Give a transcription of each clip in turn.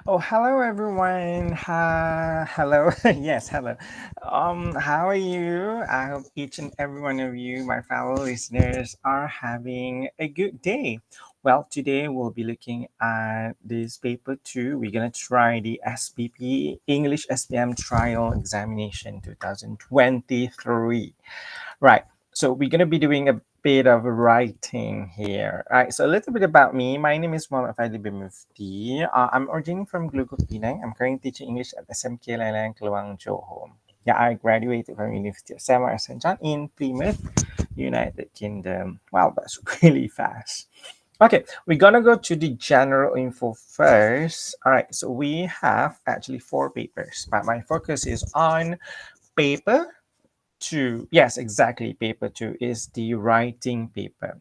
Oh, hello everyone. Hello. Yes, hello. How are you? I hope each and every one of you, my fellow listeners, are having a good day. Well, today we'll be looking at this paper two. We're gonna try the SBP English SPM Trial Examination 2023. Right. So we're going to be doing a bit of writing here. All right. So a little bit about me. My name is Muhammad Fadhli bin Mufti. I'm originally from Glugup, Penang. I'm currently teaching English at SMK Lelang Keluang Johor. Yeah, I graduated from University of Samuel St. John in Plymouth, United Kingdom. Wow, that's really fast. Okay, we're gonna go to the general info first. All right, so we have actually four papers, but my focus is on paper two. Yes, exactly. Paper two is the writing paper.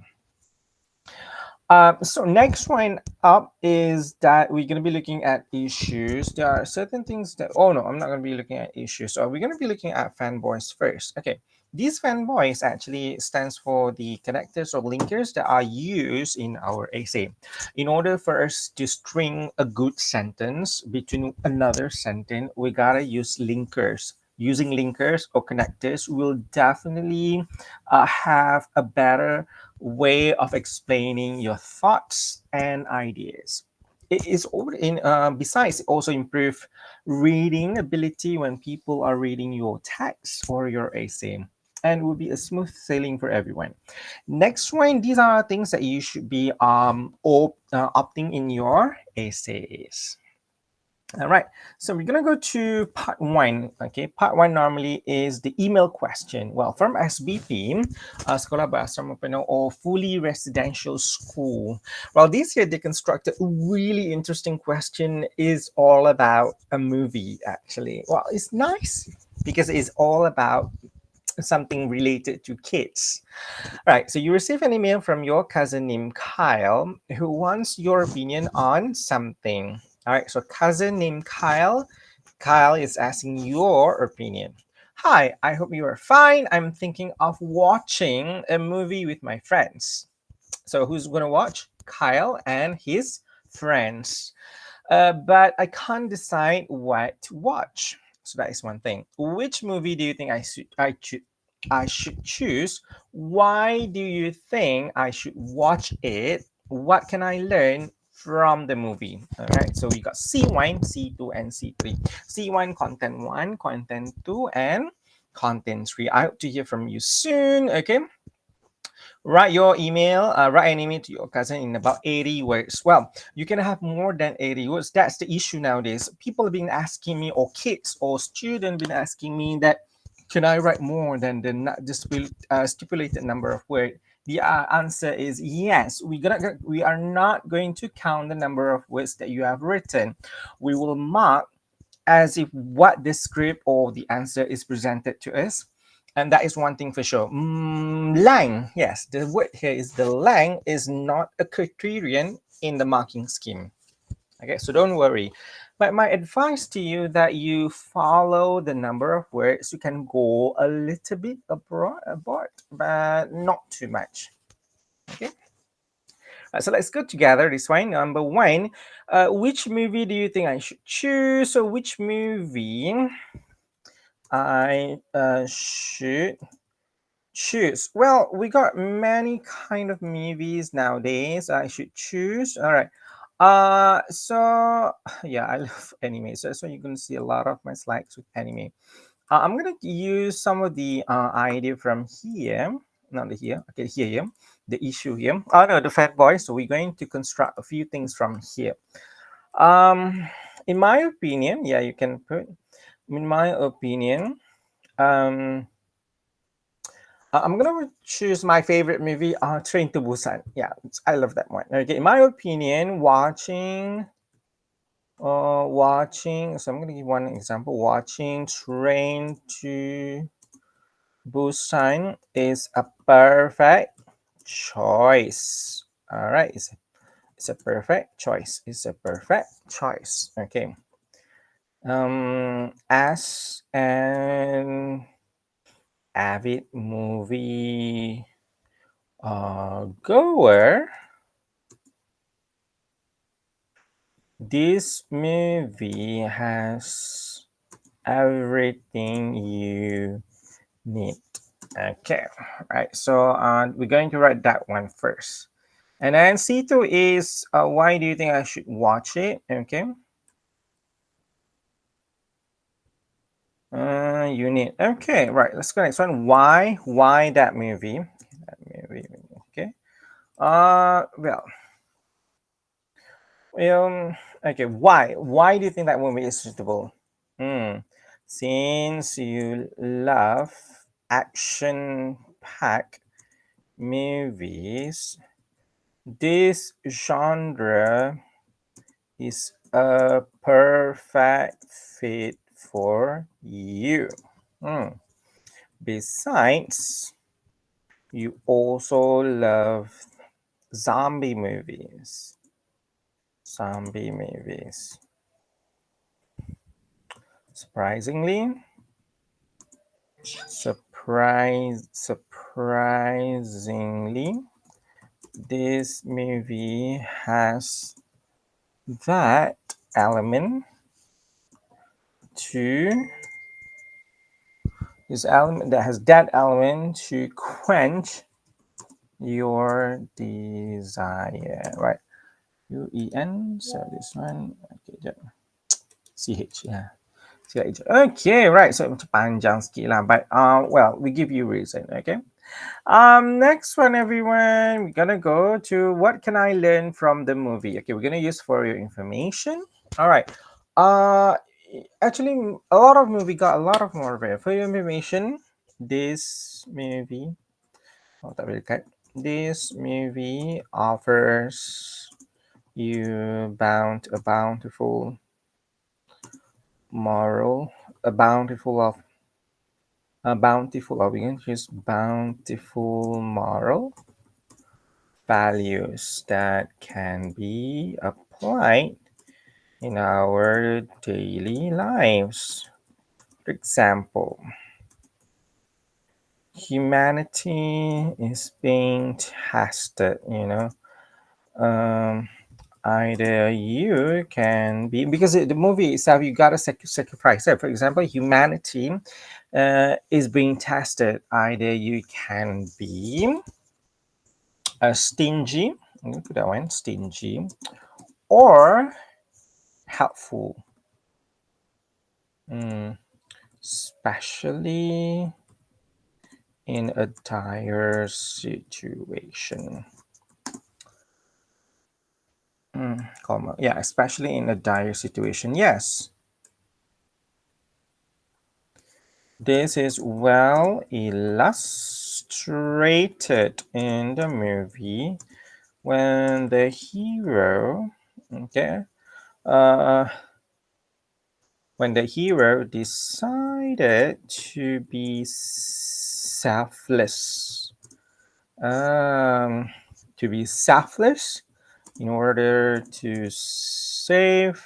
So next one up is that we're going to be looking at issues. There are certain things that, oh no, I'm not going to be looking at issues. So we're going to be looking at fanboys first. Okay. These fanboys actually stands for the connectors or linkers that are used in our essay. In order for us to string a good sentence between another sentence, we gotta use linkers. Using linkers or connectors will definitely have a better way of explaining your thoughts and ideas. It is in besides it also improve reading ability when people are reading your text or your essay, and will be a smooth sailing for everyone. Next one, these are things that you should be opting in your essays. All right, so we're gonna go to part one. Okay, part one normally is the email question. Well, from SBP, Sekolah Berasrama Penuh or Fully Residential School. Well, this year they constructed a really interesting question. Is all about a movie actually. Well, it's nice because it's all about something related to kids. All right, so you receive an email from your cousin named Kyle who wants your opinion on something. All right, so cousin named Kyle. Kyle is asking your opinion. Hi, I hope you are fine. I'm thinking of watching a movie with my friends. So who's going to watch? Kyle and his friends. But I can't decide what to watch. So that is one thing. Which movie do you think I should choose? Why do you think I should watch it? What can I learn from the movie? All right. So we got C1, C2, and C3. C1 content 1, content 2, and content 3. I hope to hear from you soon. Okay. Write an email to your cousin in about 80 words. Well, you can have more than 80 words. That's the issue nowadays. People have been asking me, or kids or students been asking me that, can I write more than the stipulated number of words? The answer is yes. We are not going to count the number of words that you have written. We will mark as if what the script or the answer is presented to us. And that is one thing for sure. Lang, yes, the word here is the lang is not a criterion in the marking scheme. Okay, so don't worry. But my advice to you that you follow the number of words. You can go a little bit abroad, but not too much. Okay. So let's go together this one. Number one, which movie do you think I should choose? So which movie I should choose? Well, we got many kind of movies nowadays. I should choose. All right. So yeah, I love anime. So you're gonna see a lot of my slides with anime. I'm gonna use some of the idea from here. Not the here. Okay, here. The issue here. Oh no, the fat boy. So we're going to construct a few things from here. Um, in my opinion, yeah, you can put. In my opinion, um, I'm gonna choose my favorite movie, Train to Busan. Yeah, I love that one. Okay, in my opinion, watching. So I'm gonna give one example. Watching Train to Busan is a perfect choice. All right, it's a perfect choice. It's a perfect choice. Okay. As an avid movie goer, This movie has everything you need. Okay, right. So we're going to write that one first. And then C2 is why do you think I should watch it? Okay. You need. Okay, right. Let's go next one. Why? Why that movie? That movie. Okay. Well, okay. Why? Why do you think that movie is suitable? Hmm. Since you love action-packed movies, this genre is a perfect fit for you. Hmm. Besides, you also love zombie movies. Zombie movies. Surprisingly, surprisingly, this movie has that element to that element to quench your desire, right? UN. So this one, okay, CH, yeah. CH. Okay, right. So macam panjang sikit lah, but well, we give you reason, okay. Next one, everyone. We're gonna go to what can I learn from the movie? Okay, we're gonna use for your information. All right. Uh, Actually, a lot of movie got a lot of more for your information. This movie, oh, tak boleh dekat. This movie offers you a bountiful moral, a bountiful of we can use bountiful moral values that can be applied in our daily lives. For example, humanity is being tested, Um, either you can be, because the movie itself, you gotta sacrifice it. For example, humanity is being tested. Either you can be stingy, I'm gonna put that one, stingy, or helpful. Especially in a dire situation. Comma. Yeah, especially in a dire situation. Yes. This is well illustrated in the movie when the hero, okay, uh, when the hero decided to be selfless, to be selfless in order to save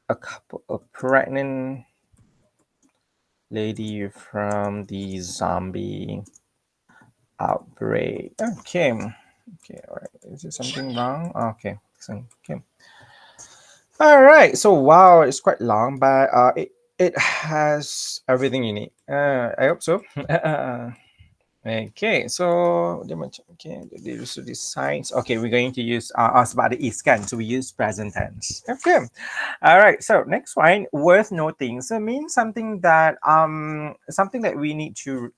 a pregnant lady from the zombie outbreak. Okay. Okay, all right. Is there something wrong? Okay. Okay. All right. So wow, it's quite long, but it has everything you need. I hope so. Okay, so okay, so these signs. Okay, we're going to use us about the is can. So we use present tense. Okay, all right. So next one, worth noting. So means something that we need to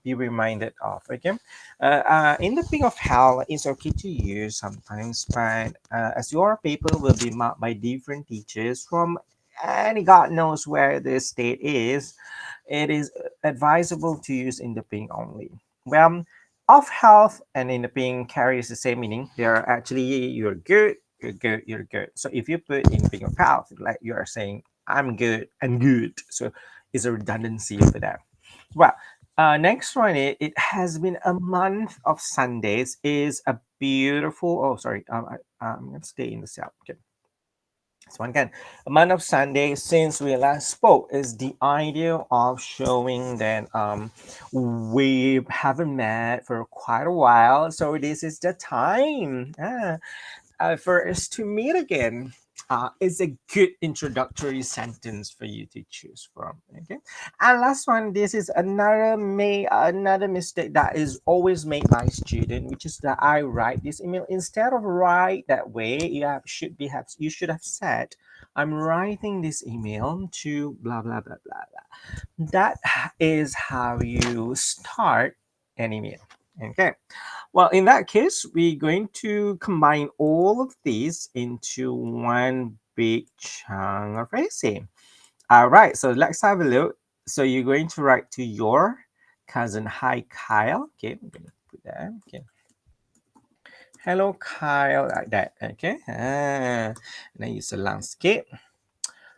be reminded of. Okay, in the pink of hell, it's okay to use sometimes, but as your paper will be marked by different teachers from any God knows where the state is, it is advisable to use in the pink only. Well, of health and in the pink carries the same meaning. They are actually you're good, you're good, you're good. So if you put in pink of health, like you are saying, I'm good, I'm good. So it's a redundancy for that. Well, next one, it has been a month of Sundays. Is a beautiful. Oh, sorry. I'm gonna stay in the cell. Okay. So one again, a month of Sunday since we last spoke is the idea of showing that we haven't met for quite a while. So this is the time. for us to meet again is a good introductory sentence for you to choose from. Okay, and last one. This is another mistake that is always made by student, which is that I write this email instead of write that way. You should have said, "I'm writing this email to blah blah blah blah blah." That is how you start an email. Okay. Well, in that case, we're going to combine all of these into one big chunk of essay. All right, so let's have a look. So you're going to write to your cousin, "Hi, Kyle." Okay, I'm going to put that. Okay. "Hello, Kyle," like that. Okay. And then use a landscape.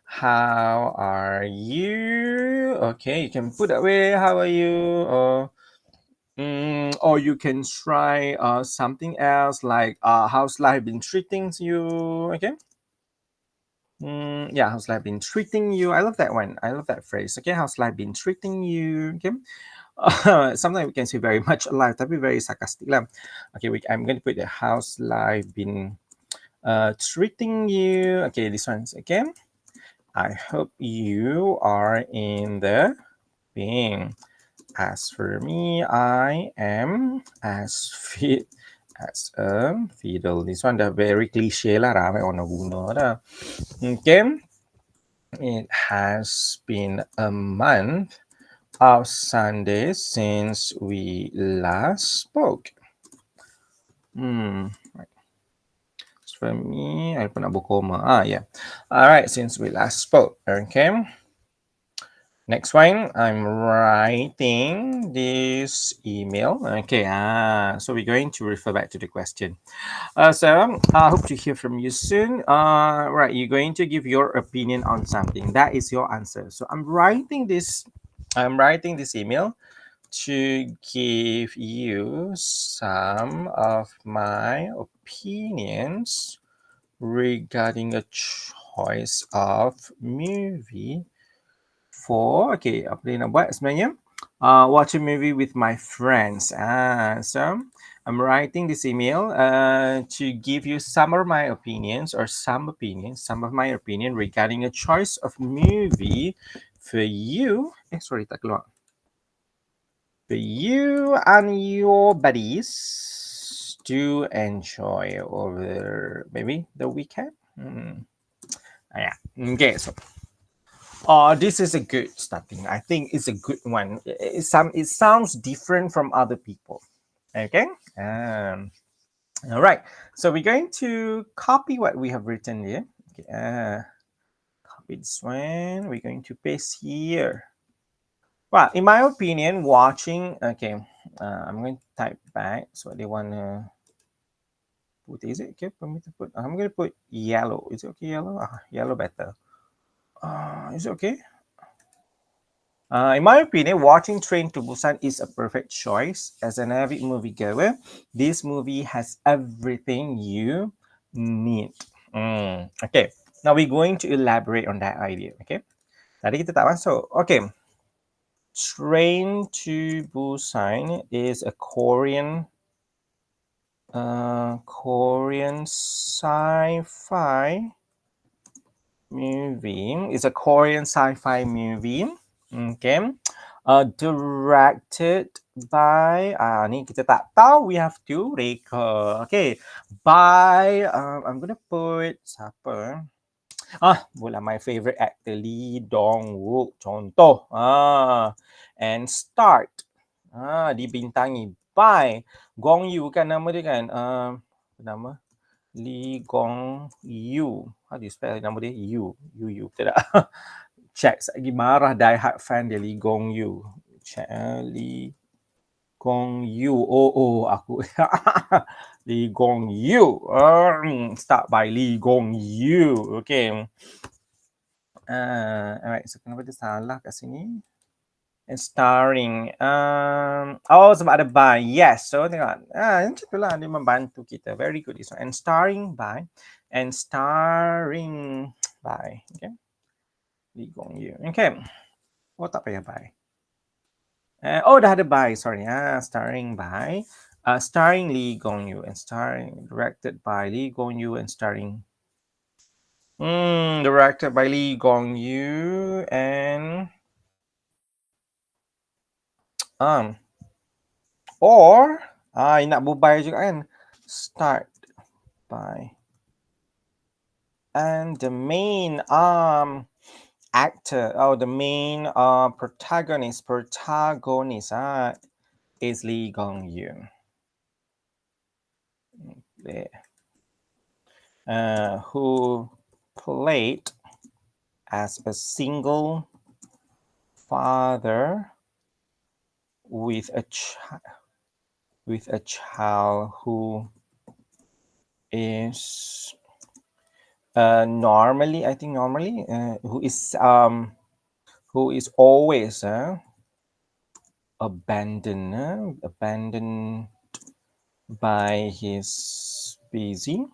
"How are you?" Okay, you can put that way. "How are you?" Or you can try something else like "How's life been treating you?" Okay. Yeah, "How's life been treating you?" I love that one. I love that phrase. Okay, "How's life been treating you?" Okay. Sometimes we can say very much alive, tapi very sarcastic lah. Okay, I'm going to put the "How's life been treating you?" Okay, this one's okay. "I hope you are in the being. As for me, I am as fit as a fiddle." This one dah very cliche lah, ramai orang nak guna dah. Okay. "It has been a month of Sundays since we last spoke." As for me, I pun nak berkoma. Yeah. All right, since we last spoke. Okay. Next one, "I'm writing this email." Okay, so we're going to refer back to the question. So I hope to hear from you soon. Right, you're going to give your opinion on something. That is your answer. So I'm writing this email to give you some of my opinions regarding a choice of movie for, okay, apa dia nak buat sebenarnya? Watch a movie with my friends. So I'm writing this email to give you some of my opinions or some of my opinion regarding a choice of movie for you. Sorry, tak keluar. For you and your buddies to enjoy over maybe the weekend. Yeah. Okay, so this is a good starting. I think it's a good one. It sounds different from other people. Okay. All right. So we're going to copy what we have written here. Okay. Copy this one. We're going to paste here. Well, in my opinion, watching. Okay. I'm going to type back. So they want to put. Is it okay for me to put? I'm going to put yellow. Is it okay? Yellow. Yellow better. Is it okay? In my opinion, watching Train to Busan is a perfect choice. As an avid moviegoer, this movie has everything you need. Okay, now we're going to elaborate on that idea. Okay, tadi kita tak masuk. Okay, Train to Busan is a Korean sci-fi movie. It's a Korean sci-fi movie. Okay. Directed by ni kita tak tahu, we have to reka. Okay. By I'm gonna put siapa? Bola my favorite actor Lee Dong-wook contoh. And start. Dibintangi by Gong Yu kan nama dia kan? Nama Lee Gong Yu. How do you spell nama dia? Yu. Betul tak? Check. Lagi marah die hard fan dia Lee Gong Yu. Check. Lee Gong Yu. Oh, aku. Lee Gong Yu. Start by Lee Gong Yu. Okay. Alright. So, kenapa dia salah kat sini? And starring. Sebab ada by. Yes. So, tengok. Macam tu lah. Dia membantu kita. Very good. And starring by. Okay. Lee Gong Yu. Okay. Tak payah by. Dah ada by. Sorry. Starring by Starring Lee Gong Yu and directed by Lee Gong Yu and starring. Directed by Lee Gong Yu and um or nak bubai juga kan. Start by and the main actor the main protagonist is Lee Gong Yu. Who played as a single father with a child who is normally who is always abandoned by his busy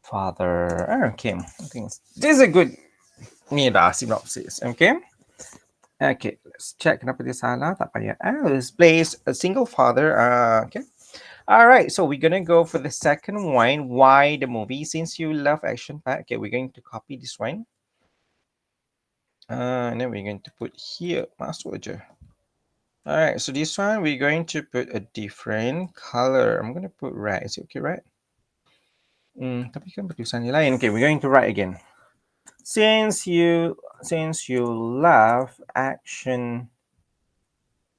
father. Okay, I think this is a good synopsis. Okay, let's check kenapa dia salah. Tak payah. Let's place a single father. Okay. All right, so we're gonna go for the second one. Why the movie? Since you love action pack, okay, we're going to copy this one. And then we're going to put here. Masuk aja. All right, so this one we're going to put a different color. I'm gonna put red. Is it okay, red? Tapi kan tulisan dia lain. Okay, we're going to write again. Since you love action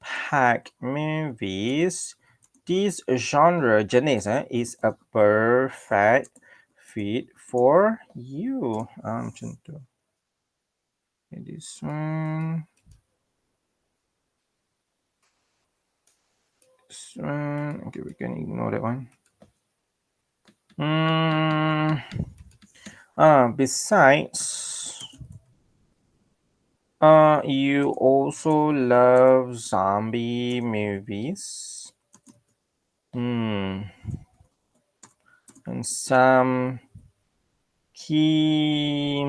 pack movies, this genre jenis is a perfect fit for you. Macam tu. Okay, this one. This one. Okay, we can ignore that one. Besides, you also love zombie movies. And some key.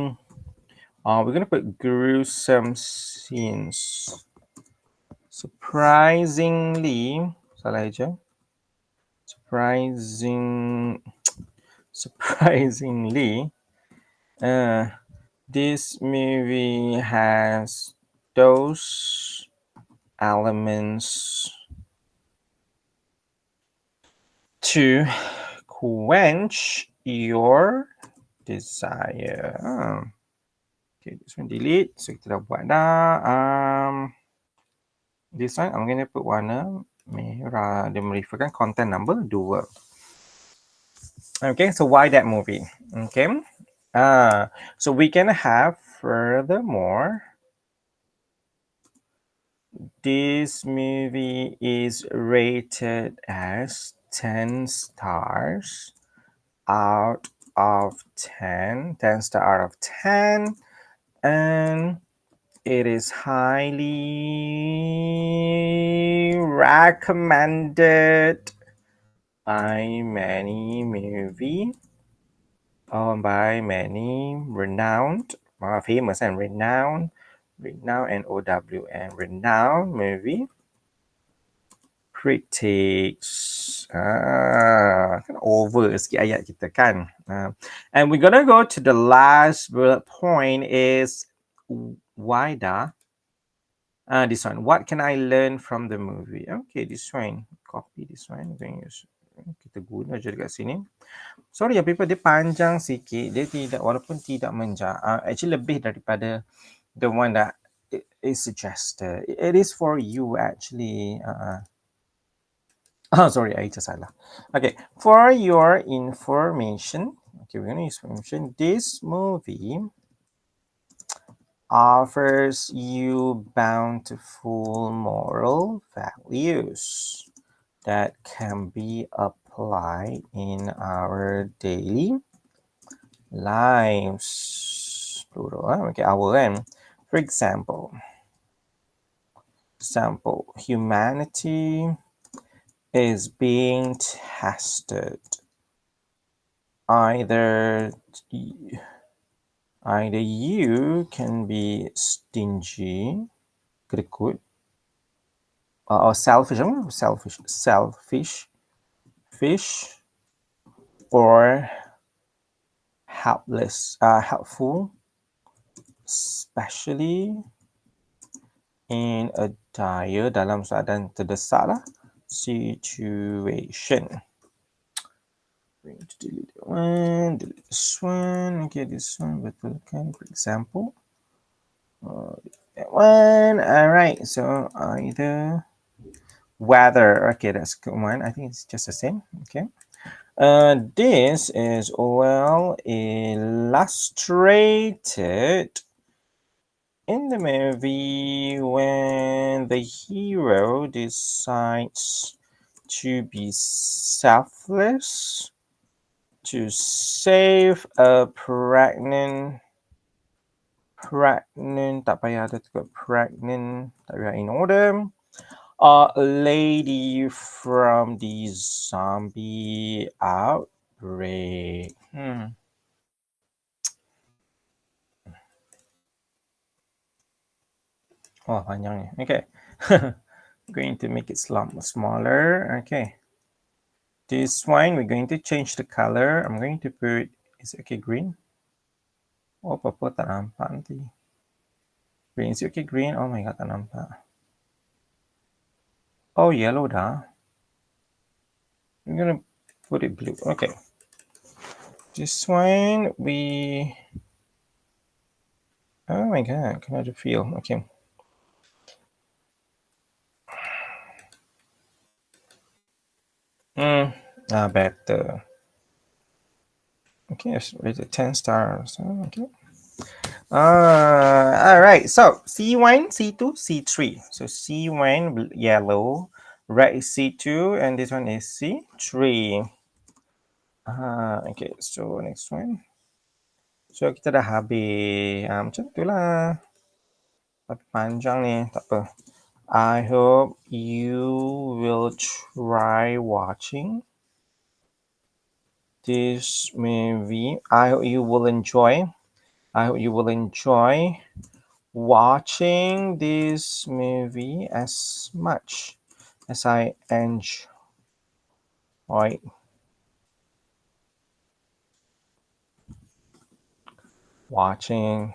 We're gonna put gruesome scenes. Surprisingly, salah aja. Surprisingly, this movie has those elements to quench your desire. Okay, this one delete. So kita dah buat dah. This one I'm gonna put warna merah. Dia mereferkan content number 2. Okay, so why that movie? Okay. So we can have furthermore, this movie is rated as 10 stars out of 10, 10 star out of 10, and it is highly recommended by many renowned, famous and renowned and OWN renowned movie critics. Kan over sikit ayat kita kan. And we're gonna go to the last bullet point is why this one. What can I learn from the movie? Okay, this one. Copy this one. Kita guna je dekat sini. Sorry ya, paper dia panjang sikit. Dia tidak, walaupun tidak actually lebih daripada the one that is suggested. It is for you actually. Sorry, I just salah. Okay, for your information. Okay, we're gonna use information. This movie offers you bountiful moral values that can be applied in our daily lives. Plural. Okay, our kan. For example, humanity is being tested. Either you can be stingy, kedekut, or selfish, fish or helpful, especially in a dire dalam keadaan terdesak lah situation. Going to delete that one, delete this one. Okay, this one betulkan, for example. That one. All right. So either weather. Okay, that's good one. I think it's just the same. Okay. This is well illustrated in the movie when the hero decides to be selfless to save a pregnant tak payah ada tu pregnant tak payah in order a lady from the zombie outbreak. Oh, panjang ni. Okay. Going to make it smaller. Okay. This one, we're going to change the color. I'm going to put, is it okay, green? Oh, purple tak nampak nanti. Green, is it okay, green? Oh my god, tak nampak. Oh, yellow dah. I'm gonna put it blue. Okay. This one, oh my god, can I feel? Okay. Better. Okay, it's rated 10 stars. Okay. All right. So C1, C2, C3. So C1 yellow, red is C2, and this one is C3. Okay. So next one. So kita dah habis. Macam tu lah. Tapi panjang ni, tak apa. I hope you will try watching this movie. I hope you will enjoy. I hope you will enjoy watching this movie as much as I enjoy watching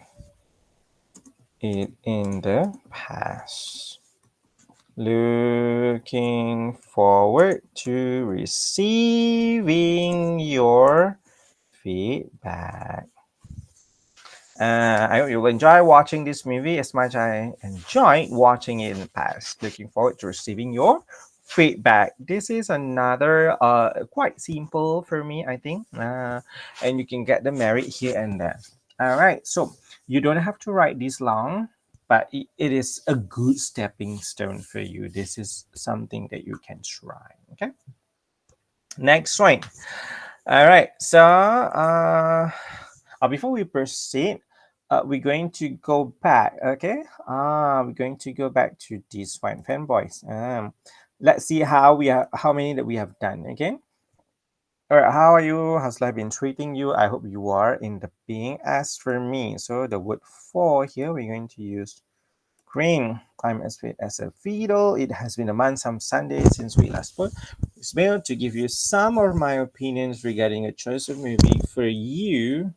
it in the past. Looking forward to receiving your feedback. I hope you will enjoy watching this movie as much as I enjoyed watching it in the past. Looking forward to receiving your feedback. This is another quite simple for me, I think, and you can get the merit here and there. All right, so you don't have to write this long, but it is a good stepping stone for you. This is something that you can try. Okay, next one. All right, so before we proceed, we're going to go back. Okay, we're going to go back to this one, fanboys. Let's see how many that we have done. Okay. All right, how are you? How's life been treating you? I hope you are in the being. As for me, so the word for here, we're going to use green. I'm as fit as a fiddle. It has been a month, some Sunday since we last spoke. It's mail to give you some of my opinions regarding a choice of movie for you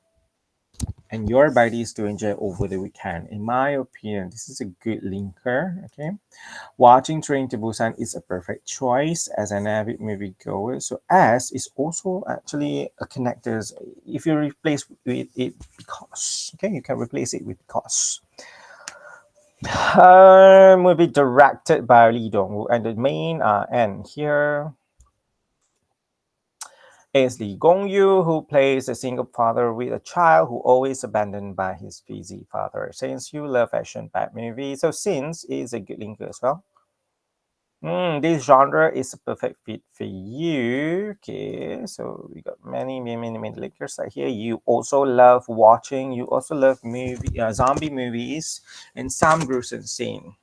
and your buddies to enjoy over the weekend. In my opinion, this is a good linker. Okay, watching Train to Busan is a perfect choice as an avid moviegoer. So as is also actually a connector. If you replace with it because, okay, you can replace it with because. Movie directed by Lee Dong-woo, and the main and here is Lee Gong-yu, who plays a single father with a child who always abandoned by his busy father. Since you love action-packed movies, so Since is a good linker as well. This genre is a perfect fit for you. Okay, so we got many linkers right here. You also love watching. You also love zombie movies and some gruesome scene.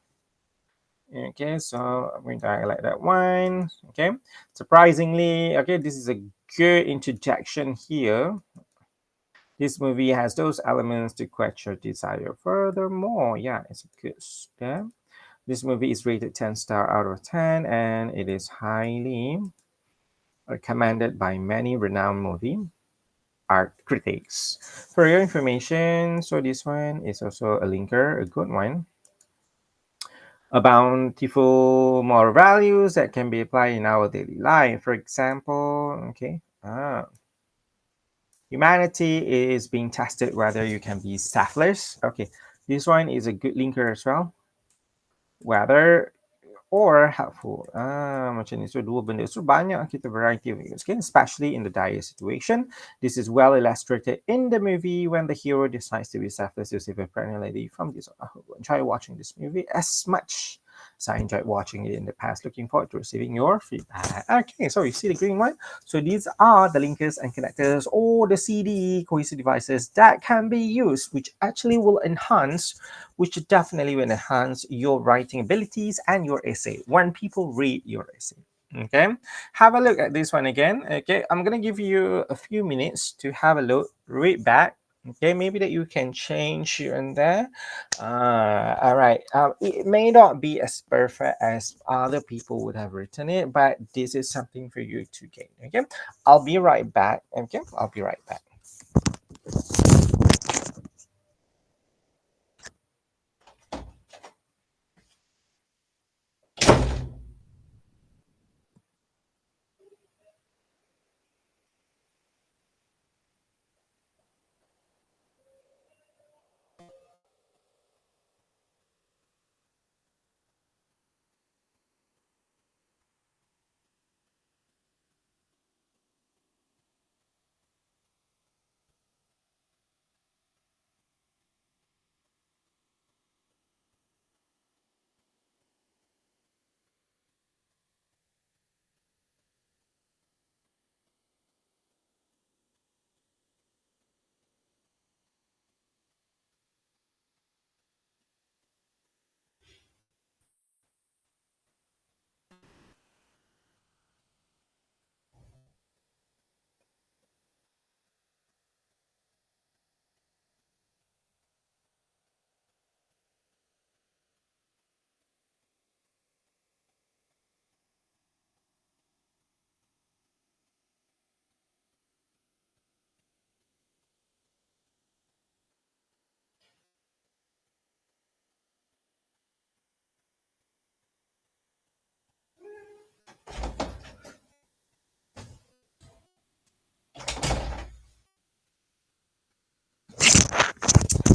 Okay, so I'm going to highlight that one. Okay, surprisingly, okay, this is a good interjection here. This movie has those elements to quench your desire. Furthermore, yeah, it's a good step. This movie is rated 10 star out of 10 and it is highly recommended by many renowned movie art critics. For your information, so this one is also a linker, a good one. A bountiful moral values that can be applied in our daily life. For example, okay, humanity is being tested whether you can be selfless. Okay, this one is a good linker as well. Whether or helpful. Macam ni. So dua benda. So banyak kita variety of use, okay? Especially in the dire situation. This is well illustrated in the movie when the hero decides to be selfless to save a pregnant lady from this. I enjoy watching this movie as much as I enjoyed watching it in the past. Looking forward to receiving your feedback. Okay, so you see the green one? So these are the linkers and connectors or the CD cohesive devices that can be used, which actually will enhance, which definitely will enhance your writing abilities and your essay when people read your essay. Okay, have a look at this one again. Okay, I'm gonna give you a few minutes to have a look, read back. Okay, maybe that you can change here and there. All right. It may not be as perfect as other people would have written it, but this is something for you to gain. Okay, I'll be right back. Okay, I'll be right back.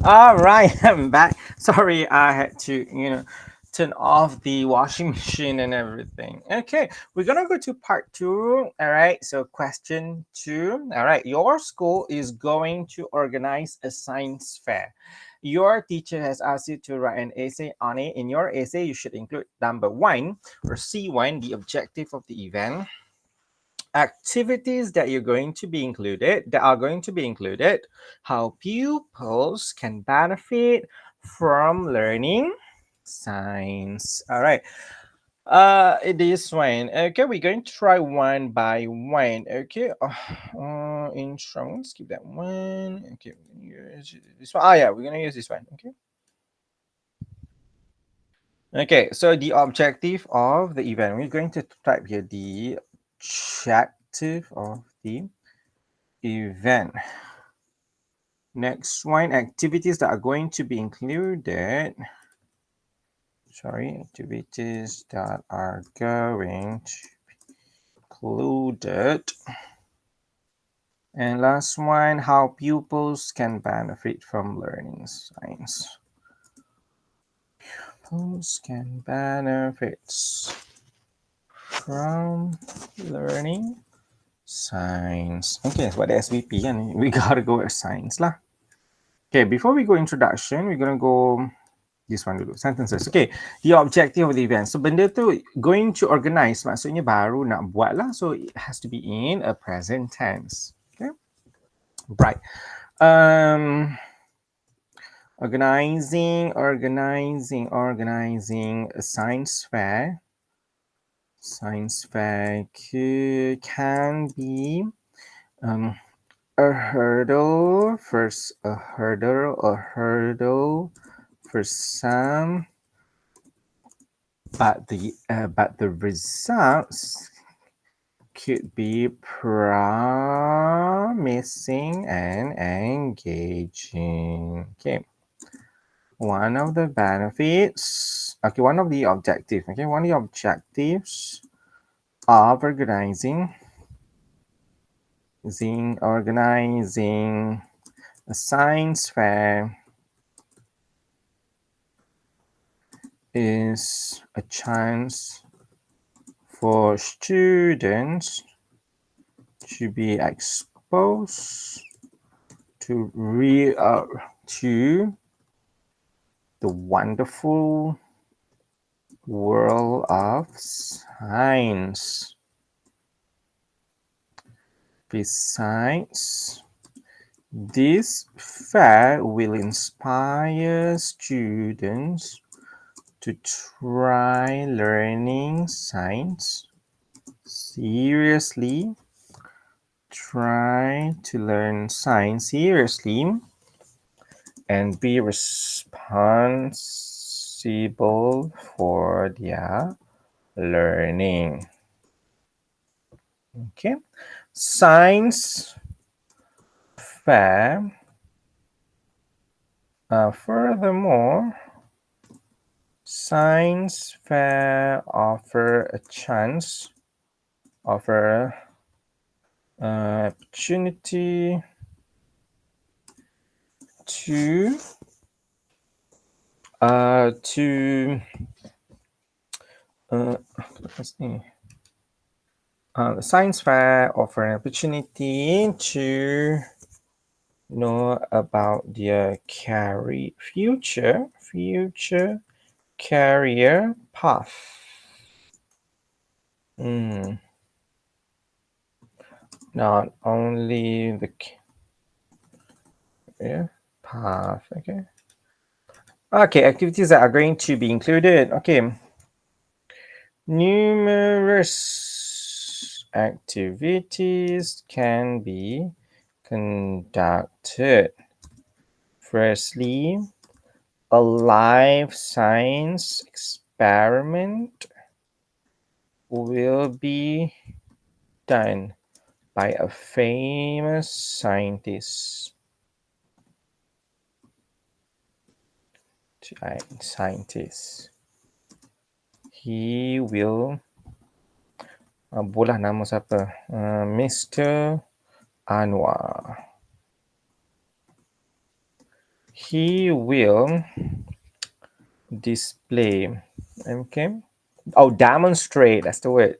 All right, I'm back. Sorry, I had to, turn off the washing machine and everything. Okay, we're gonna go to part two. All right, so question two. All right, your school is going to organize a science fair. Your teacher has asked you to write an essay on it. In your essay, you should include number one or C1, the objective of the event, activities that are going to be included, how pupils can benefit from learning science. All right, this one. Okay, we're going to try one by one. Okay, intro, let's skip that one. Okay, we're gonna use this one. Yeah, we're gonna use this one. Okay. Okay, so the objective of the event, we're going to type here the objective of the event. Next one, activities that are going to be included. Sorry, activities that are going to be included. And last one, how pupils can benefit from learning science. Pupils can benefit from learning science. Okay, so what the SBP and we gotta go with science lah. Okay, before we go introduction, we're gonna go this one dulu, sentences. Okay, the objective of the event. So benda tu going to organize maksudnya baru nak buat lah. So it has to be in a present tense. Okay, right. Organizing a science fair. Science fair can be a hurdle for some, but the results could be promising and engaging. Okay. One of the benefits, okay, one of the objectives, okay, one of the objectives of organizing a science fair is a chance for students to be exposed to the wonderful world of science. Besides, this fair will inspire students to try learning science seriously. Try to learn science seriously and be responsible for their learning. Okay, science fair. Furthermore, science fair offer opportunity to the science fair offer an opportunity to know about their future career path. Not only the career path. Okay, activities that are going to be included. Okay, numerous activities can be conducted. Firstly, a live science experiment will be done by a famous scientist. He will bolah nama siapa? Mr. Anwar. He will display. Okay. Oh, demonstrate. That's the word.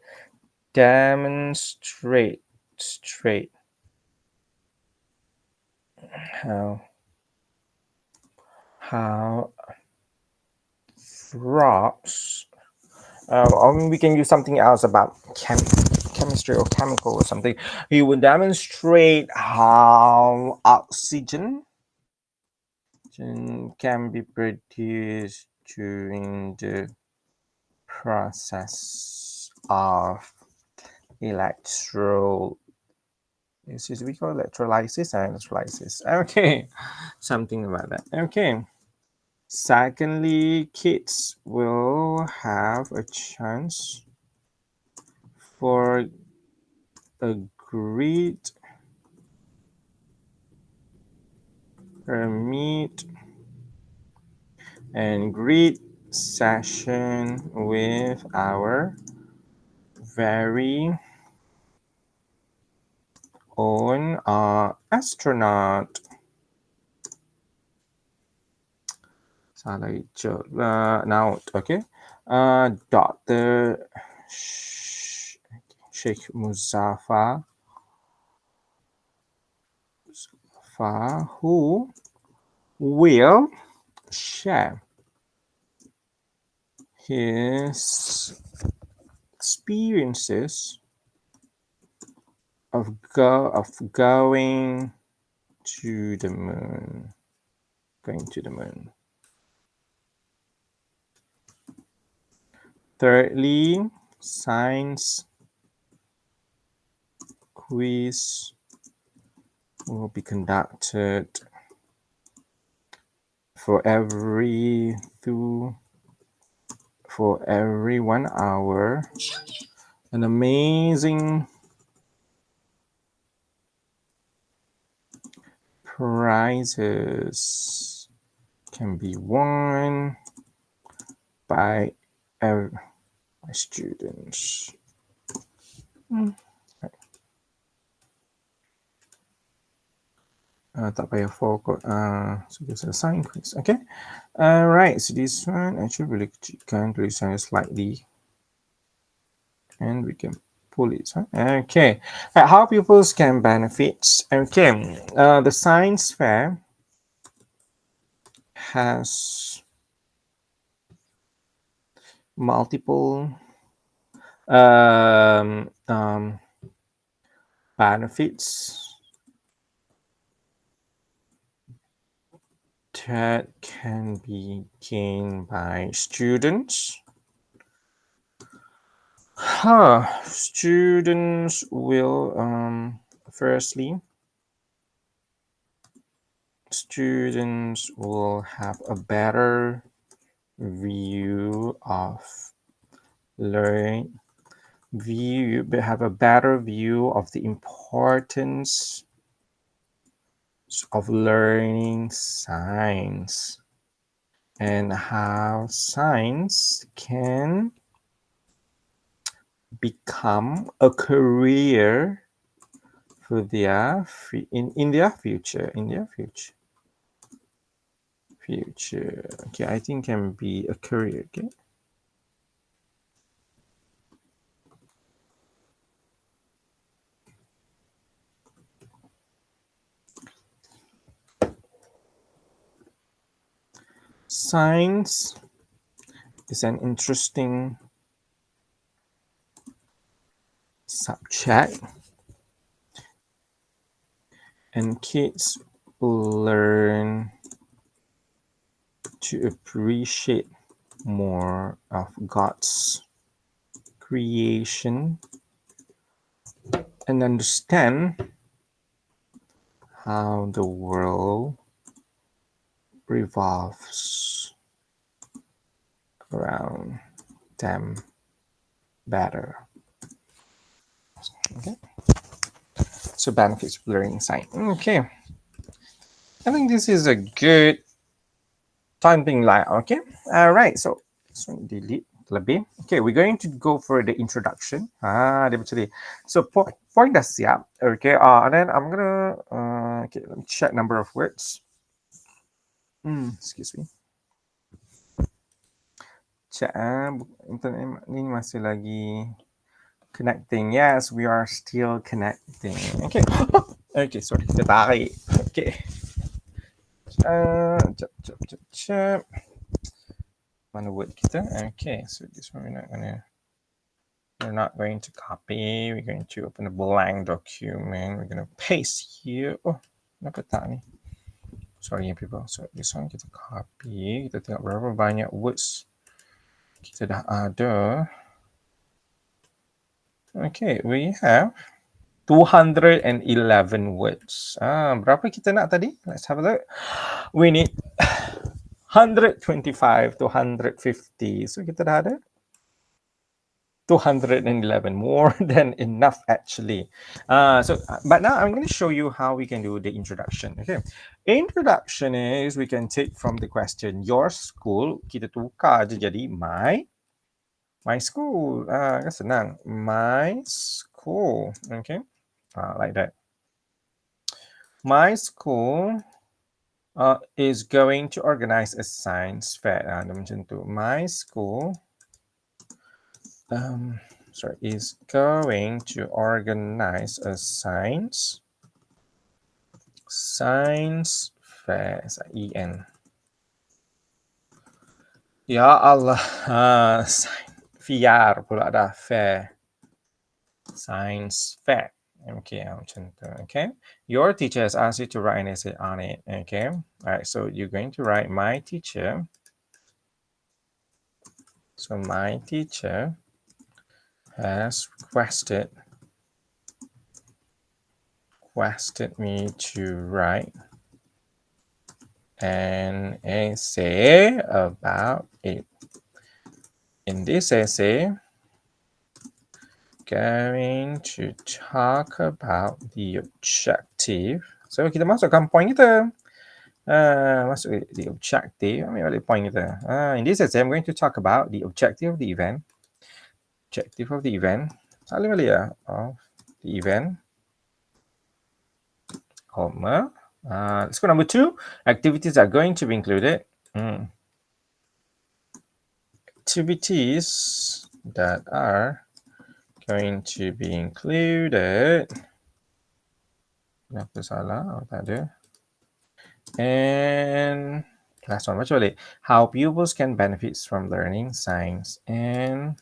Demonstrate. Straight. How drops. I mean, we can use something else about chemistry or chemical or something. He will demonstrate how oxygen can be produced during the process of we call electrolysis and electrolysis. Okay, something about that. Okay. Secondly, kids will have a chance for a great meet and greet session with our very own astronaut. Now, okay. Dr. Sheikh Muzaffar, who will share his experiences of going to the moon. Thirdly, science quiz will be conducted for every 1 hour. An amazing prizes can be won by students. Tak payah forward. So there's a sign quiz. Okay. Right. So this one actually boleh kecilkan tulisannya slightly, and we can pull it. Huh? Okay. Right, how pupils can benefit. Okay. The science fair has multiple benefits that can be gained by students. Students will firstly, students will have a better view of have a better view of the importance of learning science and how science can become a career for their in their future. Okay, I think can be a career. Okay. Science is an interesting subject, and kids learn to appreciate more of God's creation and understand how the world revolves around them better. Okay. So benefits of learning science. Okay. I think this is a good time being like, okay. All right. So this one delete lebih. Okay, we're going to go for the introduction. Dia macam ni. So point dah siap. Okay. And then I'm gonna okay, let me check number of words. Excuse me. Check. Internet ni masih lagi connecting. Yes, we are still connecting. Okay. Okay, sorry. Kita tarik. Okay. Jap. Mana word kita? Okay, so this one we're not going to copy. We're going to open a blank document. We're going to paste here. Oh, kenapa tak ni? Sorry people. So this one kita copy. Kita tengok berapa banyak words kita dah ada. Okay, we have 211 words. Berapa kita nak tadi? Let's have a look. We need 125 to 150. So kita dah ada 211, more than enough actually. But now I'm going to show you how we can do the introduction. Okay, introduction is we can take from the question your school, kita tukar je jadi my school. Kan senang, my school. Okay, like that. My school is going to organize a science fair. Macam tu. My school is going to organize a science fair. EN. Ya Allah, fair pula dah, fair. Science fair. Okay, macam tu. Okay, your teacher has asked you to write an essay on it. Okay, all right. So you're going to write my teacher. So my teacher has requested me to write an essay about it. In this essay, going to talk about the objective. So kita masukkan point kita. Masuk the objective. Ambil balik point kita. In this essay, I'm going to talk about the objective of the event. Objective of the event. Salin balik ya. Of the event. Comma. Let's go number 2. Activities are going to be included. Activities that are going to be included. Kenapa salah? Oh, tak ada. And last one, baca balik. How pupils can benefit from learning science and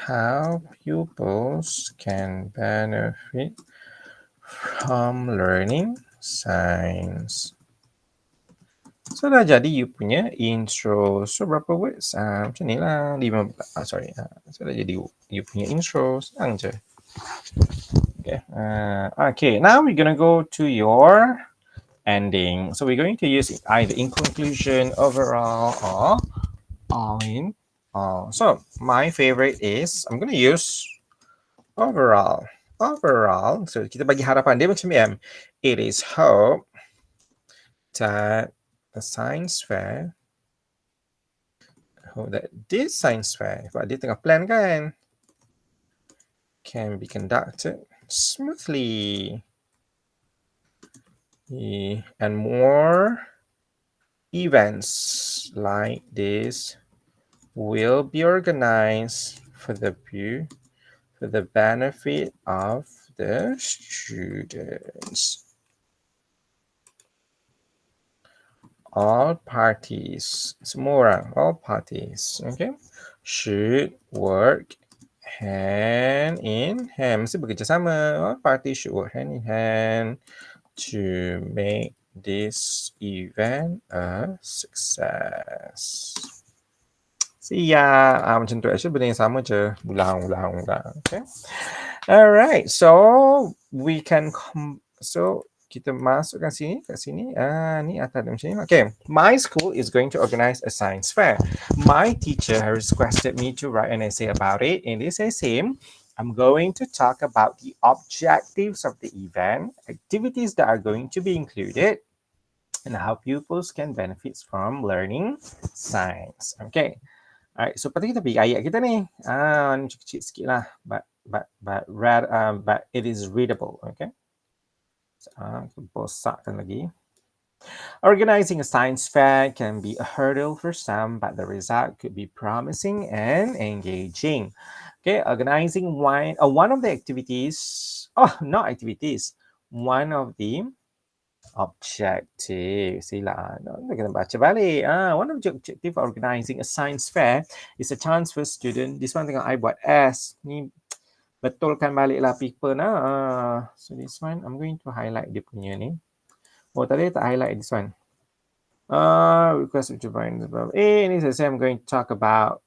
how pupils can benefit from learning science. So dah jadi you punya intro. So berapa words? Macam ni lah. 5, sorry. So dah jadi you punya intro. Senang je. Okay. Okay, now we're going to go to your ending. So we're going to use either in conclusion, overall, or all in all. So my favorite is, I'm going to use overall. Overall, so kita bagi harapan dia macam ni. It is hope that the science fair, that this science fair, sebab dia tengah plan kan, can be conducted smoothly. And more events like this will be organized for the benefit of the students. All parties, semua orang, all parties, okay, should work hand in hand. Mesti bekerjasama. All parties should work hand in hand to make this event a success. See ya. Macam tu actually benda yang sama je. Ulang. Okay. Alright. So we can so kita masukkan sini, kat sini. Ni atas ada macam ni. Okay. My school is going to organize a science fair. My teacher has requested me to write an essay about it. In this essay, I'm going to talk about the objectives of the event, activities that are going to be included, and how pupils can benefit from learning science. Okay. Alright, so patut kita pergi ayat kita ni. Ni kecil sikit lah. But it is readable. Okay. Bosakkan lagi. Organizing a science fair can be a hurdle for some, but the result could be promising and engaging. Okay, organizing one of the activities, not activities, one of the objectives. Sila, kita baca balik. One of the objectives of organizing a science fair is a chance for student. This one tengok I buat S. Ni betulkan baliklah paper nah. So this one, I'm going to highlight dia punya ni. Oh, tadi tak highlight this one. Request to join the above. Ini saya I'm going to talk about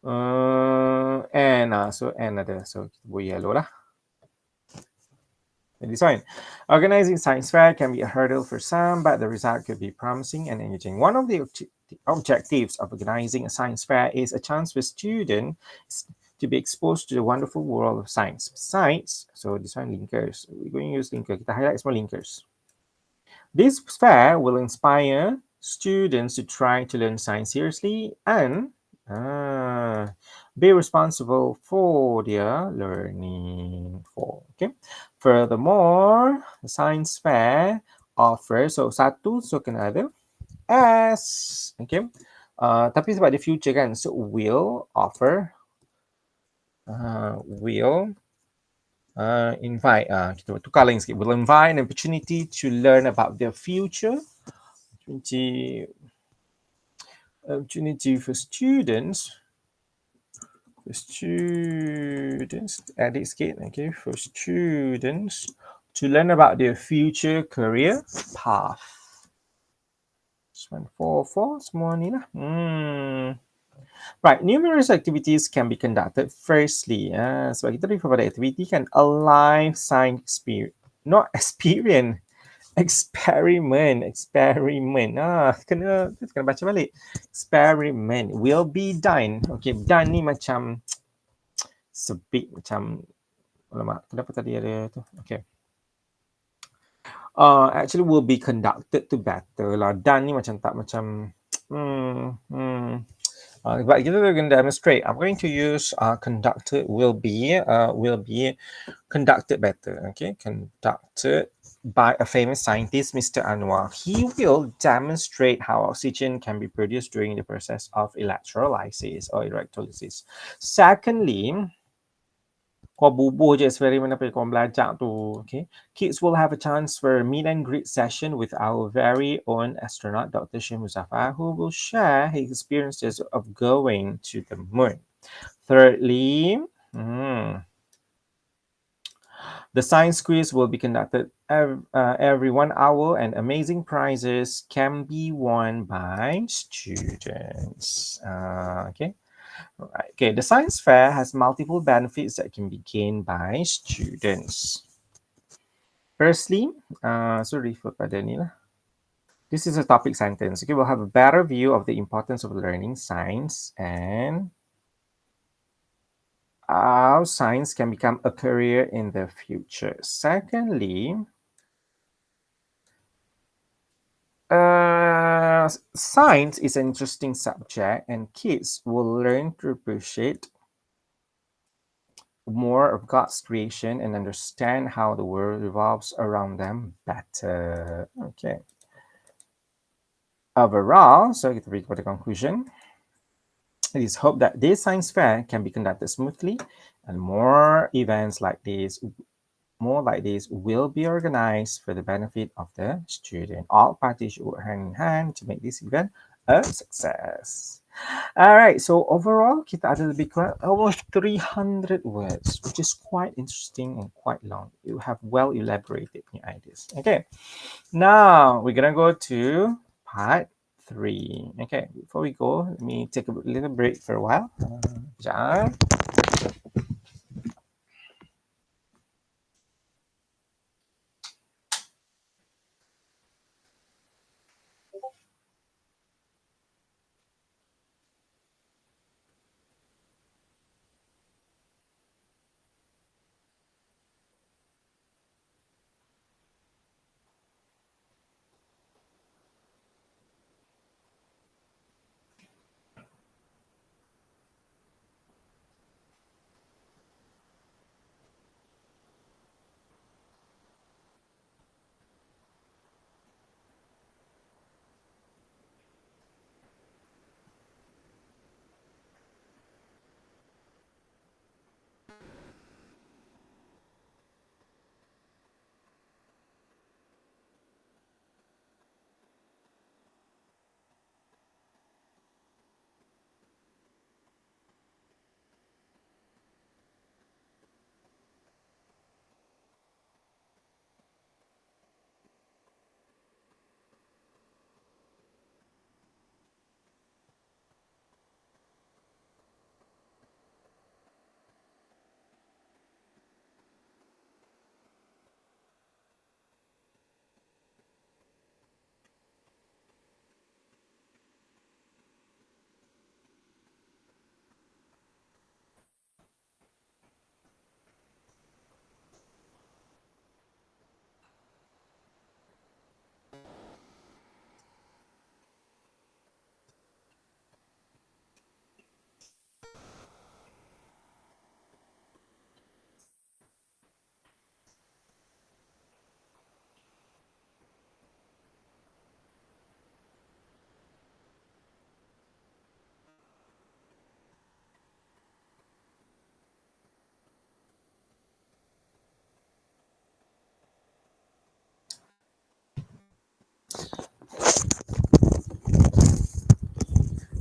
N. So N ada. So kita buat yellow lah. And this one. Organizing science fair can be a hurdle for some, but the result could be promising and engaging. One of the objectives of organizing a science fair is a chance for students to be exposed to the wonderful world of science. Besides, so this one linkers. We're going to use linker. Kita highlight semua linkers. This fair will inspire students to try to learn science seriously and be responsible for their learning. Okay. Furthermore, the science fair offers, so satu, so kena ada S. Okay. Tapi sebab dia future kan, so will offer, will invite, kita tukar lain sikit, will invite an opportunity to learn about their future, opportunity for students, edit sikit, okay, for students to learn about their future career path. This one, 4 semua ni lah. Right, numerous activities can be conducted. Firstly, sebab kita refer pada activity kan, a life science experience, not experience, experiment. Kena baca balik. Experiment will be done. Okay, done ni macam sebik macam, alamak, kenapa tadi ada tu? Okay. Actually will be conducted to better lah. Done ni macam tak macam, but kita going to demonstrate. I'm going to use conducted will be conducted better. Okay, conducted by a famous scientist, Mr. Anwar. He will demonstrate how oxygen can be produced during the process of electrolysis or electrolysis. Secondly, kau bubuh je eksperimen apa yang kau belajar tu, okay? Kids will have a chance for a meet and greet session with our very own astronaut, Dr. Shin Muzaffar, who will share his experiences of going to the moon. Thirdly, the science quiz will be conducted every 1 hour, and amazing prizes can be won by students. Okay. Right. Okay, the science fair has multiple benefits that can be gained by students. Firstly, refer pada ni lah. This is a topic sentence. Okay, we'll have a better view of the importance of learning science and how science can become a career in the future. Secondly, science is an interesting subject and kids will learn to appreciate more of God's creation and understand how the world revolves around them better. Okay. Overall, so kita pergi kepada conclusion. It is hoped that this science fair can be conducted smoothly and more events like this will be organized for the benefit of the student. All parties should work hand in hand to make this event a success. All right, so overall kita ada lebih kurang almost 300 words, which is quite interesting and quite long. You have well elaborated your ideas. Okay, now we're gonna go to part 3. Okay, before we go, let me take a little break for a while.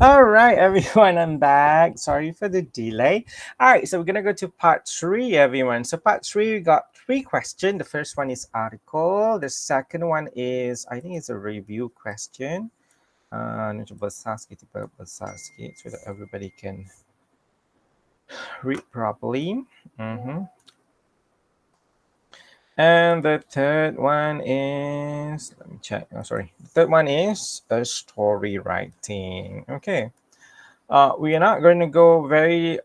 All right, everyone, I'm back. Sorry for the delay. All right, so we're going to go to part 3, everyone. So part 3, we got 3 questions. The first one is article. The second one is, I think it's a review question. Besar sikit so that everybody can read properly. And the third one is, let me check. The third one is a story writing. Okay. We are not going to go very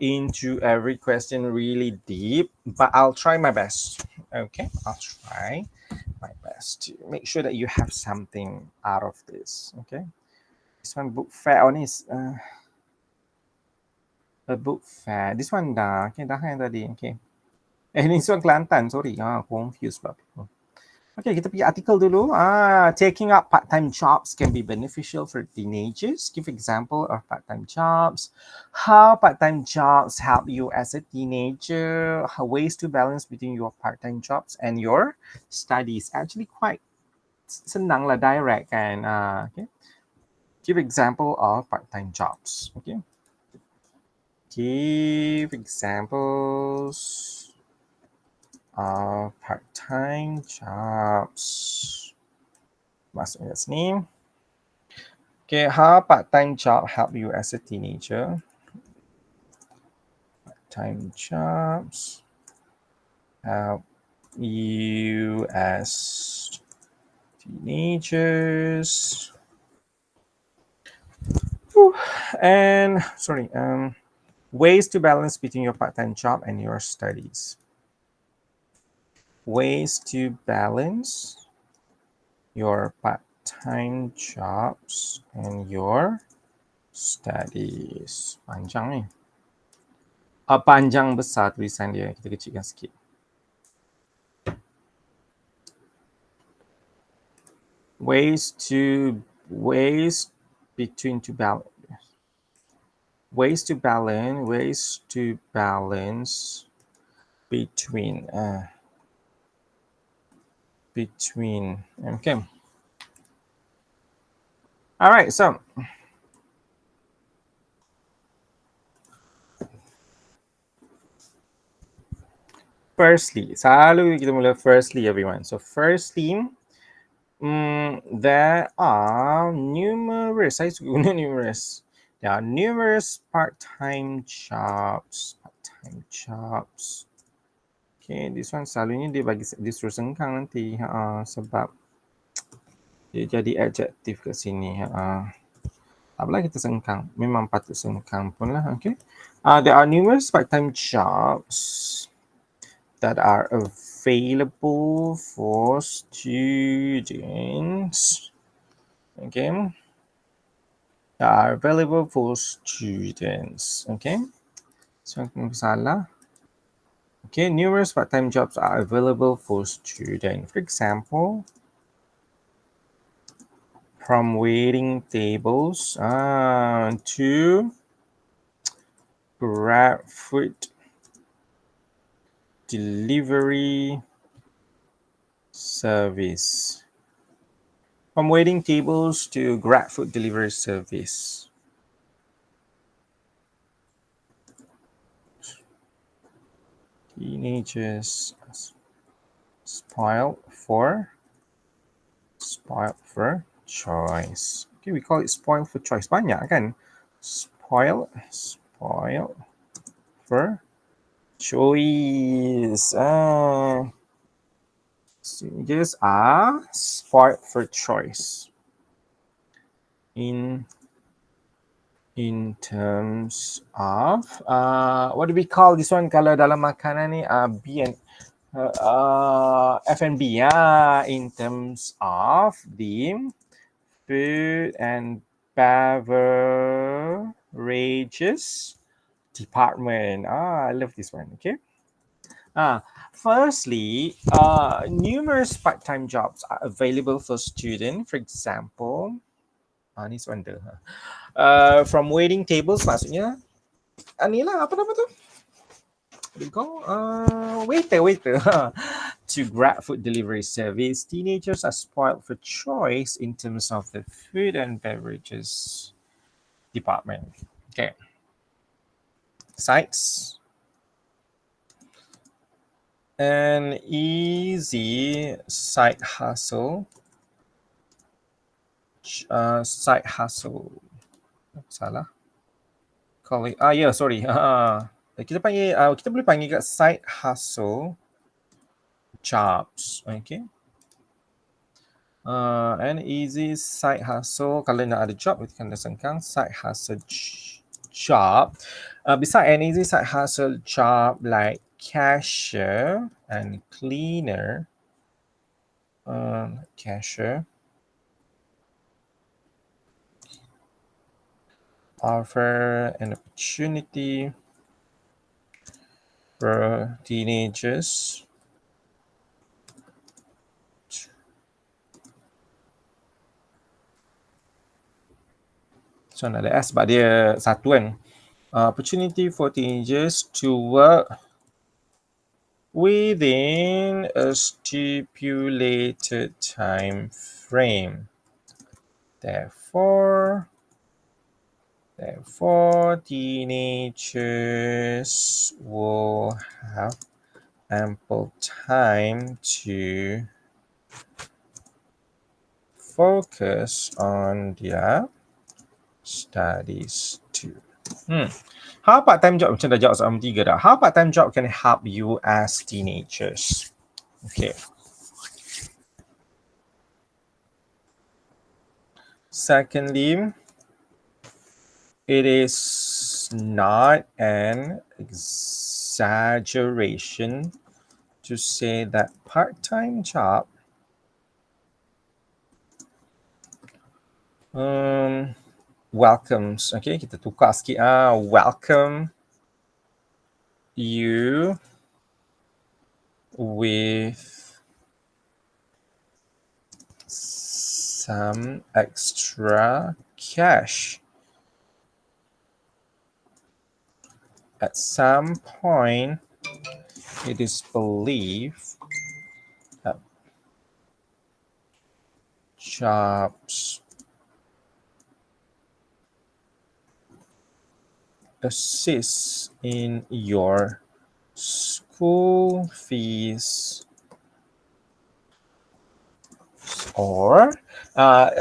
into every question really deep, but I'll try my best. Okay, I'll try my best to make sure that you have something out of this. Okay, this one book fair on is a book fair. This one dah, okay, dah yang tadi. Okay, this one Kelantan. Sorry, confused about people. Okay, kita pergi artikel dulu. Taking up part-time jobs can be beneficial for teenagers. Give example of part-time jobs. How part-time jobs help you as a teenager. How ways to balance between your part-time jobs and your studies. Actually quite senang lah, direct kan. Okay. Give example of part-time jobs. Okay. Give examples of part-time jobs. Masuk kat sini. Okay, how part-time job help you as a teenager? Part-time jobs help you as teenagers. And sorry, ways to balance between your part-time job and your studies. Ways to balance your part-time jobs and your studies. Panjang ni. Panjang besar tulisan dia. Kita kecilkan sikit. Ways between to balance. Ways to balance between okay. All right, so firstly, selalu kita mula firstly everyone. So firstly, there are numerous, saya suka guna numerous. There are numerous part-time jobs. Okay, this one selalunya dia suruh sengkang nanti sebab dia jadi adjektif kat sini. Apalah kita sengkang. Memang patut sengkang pun lah. Okay. There are numerous part-time jobs that are available for students. Okay. That are available for students. Okay. So, salah. Okay, numerous part-time jobs are available for students. For example, from waiting tables to grab food delivery service. From waiting tables to grab food delivery service. Teenagers spoiled for choice. Okay, we call it spoiled for choice. Banyak kan? Spoiled for choice. Teenagers are spoiled for choice. In terms of what do we call this one kalau dalam makanan ni F&B in terms of the food and beverages department. I love this one. Okay. Firstly, numerous part-time jobs are available for students. For example, ni wonder. From waiting tables maksudnya ni lah apa nama tu? Waiter. To grab food delivery service, teenagers are spoiled for choice in terms of the food and beverages department. Okay. Sites. An easy side hustle. Salah. Call it. Yeah, sorry. Kita boleh panggil kat side hustle jobs. Okay. An easy side hustle. Kalau nak ada job, kita kena sengkang side hustle job. Beside an easy side hustle job like cashier and cleaner, cashier offer an opportunity for teenagers so nak ada S sebab dia satu kan. Opportunity for teenagers to work within a stipulated time frame. Therefore, teenagers will have ample time to focus on their studies too. How part-time job, macam dah jawab soalan 3 dah. How part-time job can help you as teenagers? Okay. Secondly, it is not an exaggeration to say that part-time job welcomes, okay, kita tukar sikit welcome you with some extra cash. At some point, it is believed that jobs assist in your school fees, or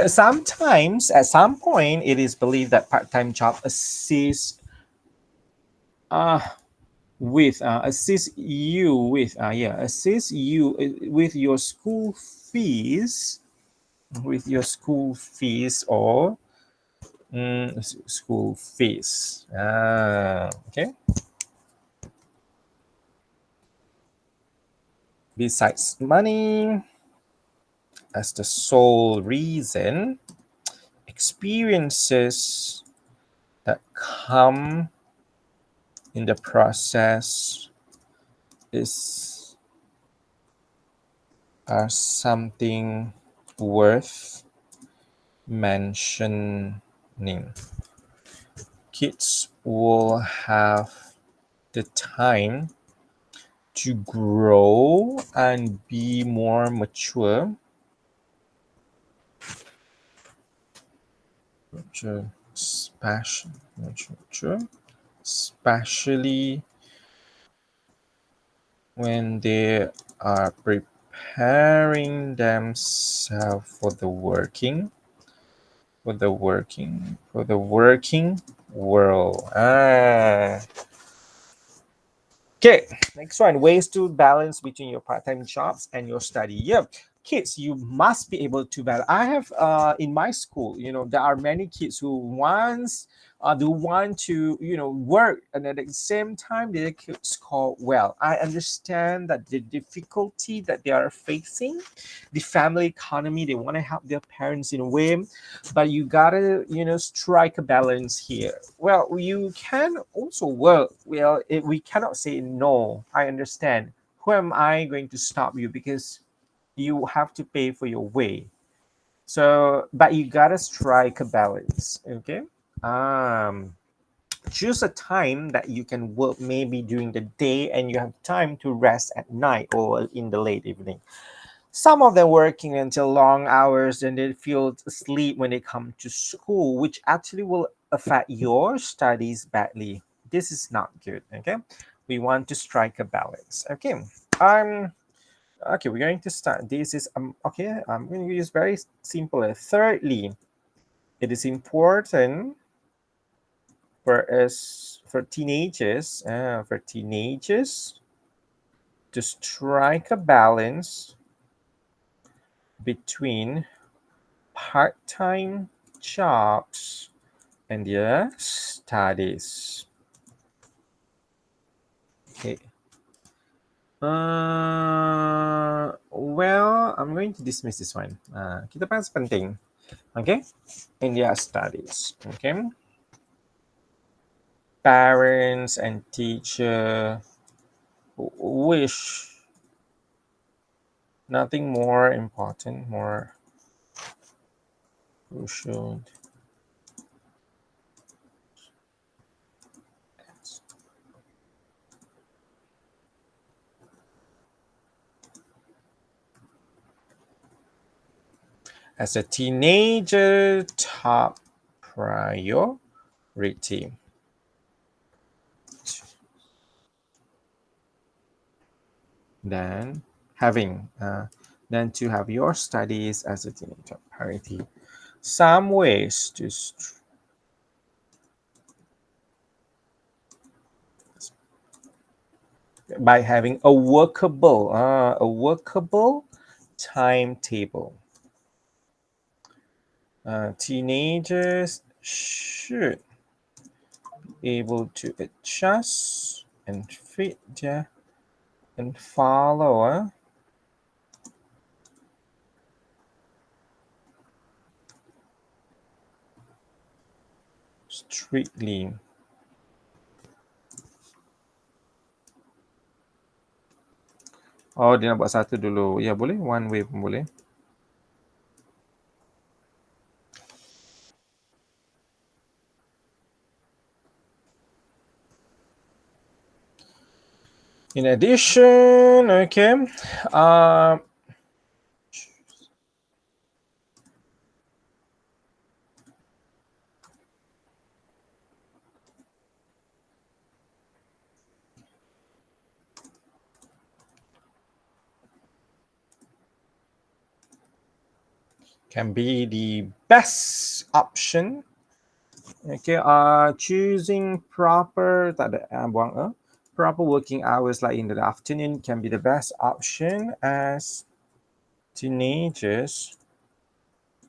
sometimes at some point it is believed that part-time job assists assist you with your school fees, or school fees. Okay. Besides money as the sole reason, experiences that come in the process are something worth mentioning. Kids will have the time to grow and be more mature. Especially when they are preparing themselves for the working world. Okay, next one, ways to balance between your part-time jobs and your study. Yeah, kids, you must be able to balance. I have in my school, there are many kids who do want to, work, and at the same time they could score well. I understand that the difficulty that they are facing, the family economy, they want to help their parents in a way, but you gotta, strike a balance here. Well, you can also work. Well, we cannot say no. I understand. Who am I going to stop you? Because you have to pay for your way. So, but you gotta strike a balance. Okay. Choose a time that you can work maybe during the day and you have time to rest at night or in the late evening. Some of them working until long hours and they feel asleep when they come to school, which actually will affect your studies badly. This is not good. Okay, we want to strike a balance. Okay, okay. We're going to start. This is okay. I'm going to use very simple. Thirdly, it is important for teenagers to strike a balance between part-time jobs and their studies. Okay. Well, I'm going to dismiss this one. Kita bahas penting. Okay. In their studies. Okay. Parents and teacher wish nothing more important, more crucial. As a teenager, top priority. Then then to have your studies as a teenager priority. Some ways to by having a workable timetable. Teenagers should be able to adjust and fit their and follow strictly. Oh, dia nak buat satu dulu. Ya, boleh. One way pun boleh. In addition, okay, can be the best option. Okay, choosing proper proper working hours like in the afternoon can be the best option as teenagers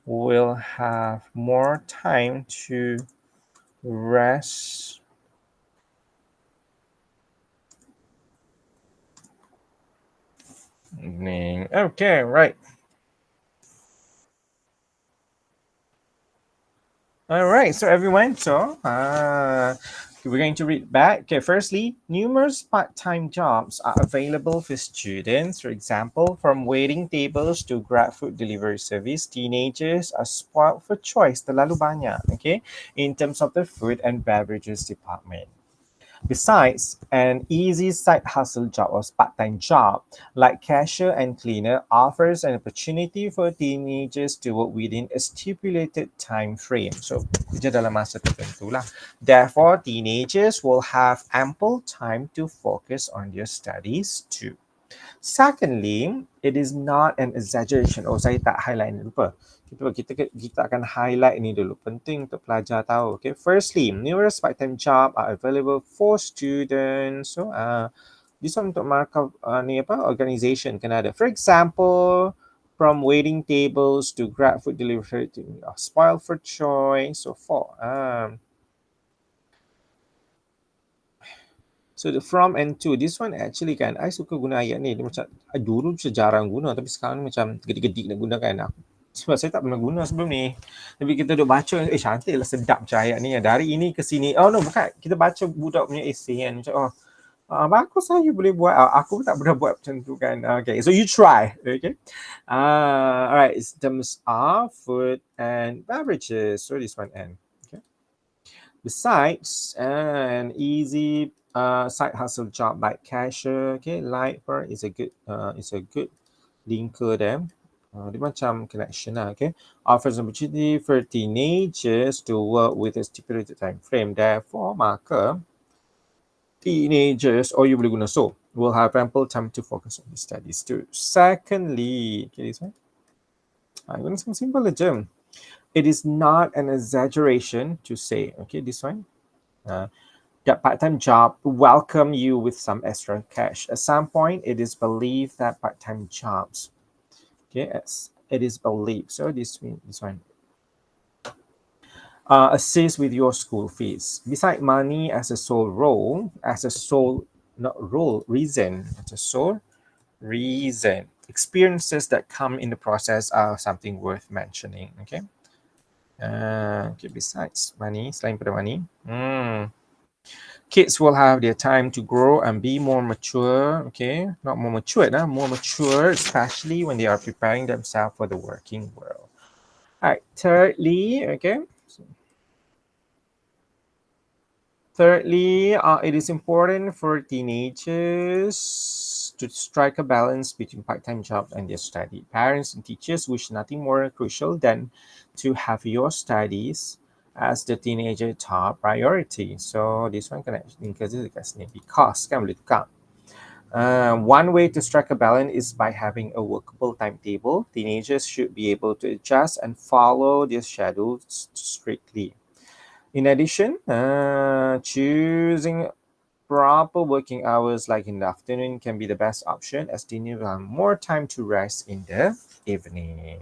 will have more time to rest. Okay, right. All right, so everyone, we're going to read back. Okay, firstly, numerous part-time jobs are available for students. For example, from waiting tables to grab food delivery service, teenagers are spoiled for choice. Terlalu banyak, okay, in terms of the food and beverages department. Besides, an easy side hustle job or part-time job like cashier and cleaner offers an opportunity for teenagers to work within a stipulated time frame. So, kerja dalam masa tertentu lah. Therefore, teenagers will have ample time to focus on their studies too. Secondly, it is not an exaggeration. Oh, saya tak highlight ni lupa. Kita akan highlight ni dulu. Penting untuk pelajar tahu. Okay. Firstly, numerous part-time job are available for students. So, this one untuk markup ni apa? Organization kena ada. For example, from waiting tables to grab food delivery to spoil for choice, so forth. So the from and to, this one actually kan, I suka guna ayat ni. Dia macam, dulu saya jarang guna, tapi sekarang ni macam gedik-gedik nak guna kan. Sebab saya tak pernah guna sebelum ni. Tapi kita duduk baca, cantik lah, sedap macam ayat ni. Dari ini ke sini. Oh no, bukan. Kita baca budak punya essay kan. Macam, bagus lah you boleh buat. Aku pun tak pernah buat macam tu kan. Okay, so you try. Okay. Alright, it's terms of food and beverages. So this one end. Okay. Besides, an easy side hustle job like cashier, okay, lifer is a good linker there. Dia macam connection lah, okay. Offers an opportunity for teenagers to work with a stipulated time frame. Therefore, maka teenagers, or you boleh guna so, will have ample time to focus on the studies too. Secondly, okay, this one. Guna sama simple aja. It is not an exaggeration to say, okay, this one. That part-time job welcome you with some extra cash. At some point, it is believed that part-time jobs, okay, it is believed. So this one. Assist with your school fees. Beside money as a sole role, as a sole not role reason, as a sole reason, experiences that come in the process are something worth mentioning. Okay. Okay. Besides money, selain pada money, kids will have their time to grow and be more mature. Okay, not more mature, more mature, especially when they are preparing themselves for the working world. All right. Thirdly, okay. Thirdly, it is important for teenagers to strike a balance between part-time job and their study. Parents and teachers wish nothing more crucial than to have your studies as the teenager top priority. So this one kena include dekat sini because kan boleh tukar. One way to strike a balance is by having a workable timetable. Teenagers should be able to adjust and follow their schedules strictly. In addition, choosing proper working hours like in the afternoon can be the best option as teenagers have more time to rest in the evening.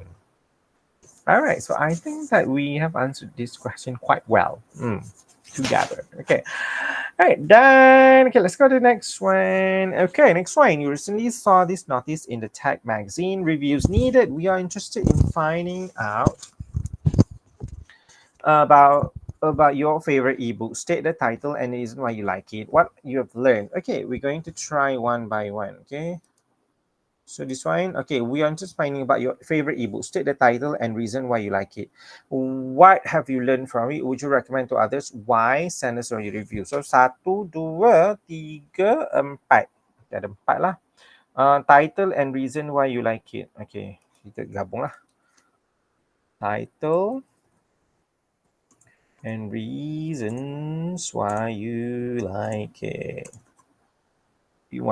All right, so I think that we have answered this question quite well together. Okay. All right, then, okay, let's go to the next one. Okay, next one. You recently saw this notice in the Tech magazine. Reviews needed. We are interested in finding out about your favorite ebook. State the title and the reason why you like it. What you have learned. Okay, we're going to try one by one. Okay. So this one, okay, we are just finding about your favorite ebook. State the title and reason why you like it. What have you learned from it? Would you recommend to others? Why? Send us your review. So 1, 2, 3, 4. Ada 4 lah. Title and reason why you like it. Okay, kita gabung lah. Title and reasons why you like it. You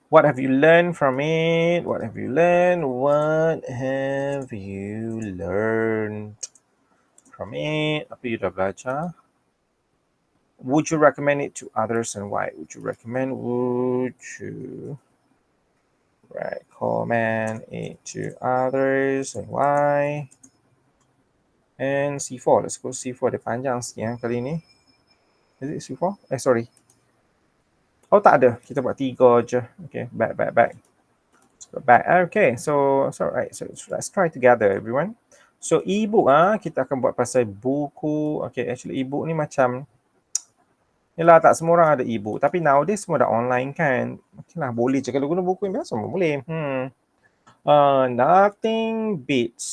What have you learned from it? What have you learned? What have you learned from it? Apa you dah belajar? Would you recommend it to others and why? Would you recommend it to others and why? And C4. Let's go C4. Dia panjang sikit kali ni. Is it C4? Sorry. Oh, tak ada. Kita buat 3 je. Okay, back. Let's go back. Okay, so alright. So let's try together, everyone. So ebook kita akan buat pasal buku. Okay, actually ebook ni macam yalah, tak semua orang ada ebook. Tapi nowadays semua dah online kan. Okay lah, boleh je. Kalau guna buku yang biasa semua boleh. Nothing beats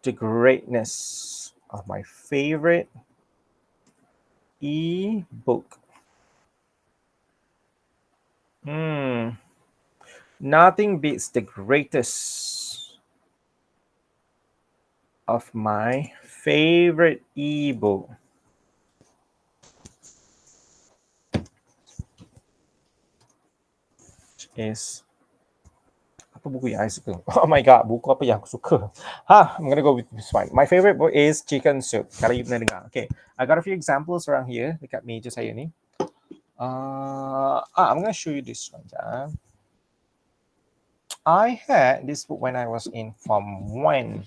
the greatness of my favorite ebook. Nothing beats the greatest of my favorite ebook. Is apa buku yang I suka? Oh my god, buku apa yang aku suka? I'm gonna go with this one. My favorite book is Chicken Soup. Kalau you pernah dengar. Okay, I got a few examples around here dekat meja saya ni. I'm gonna show you this one. I had this book when I was in Form 1,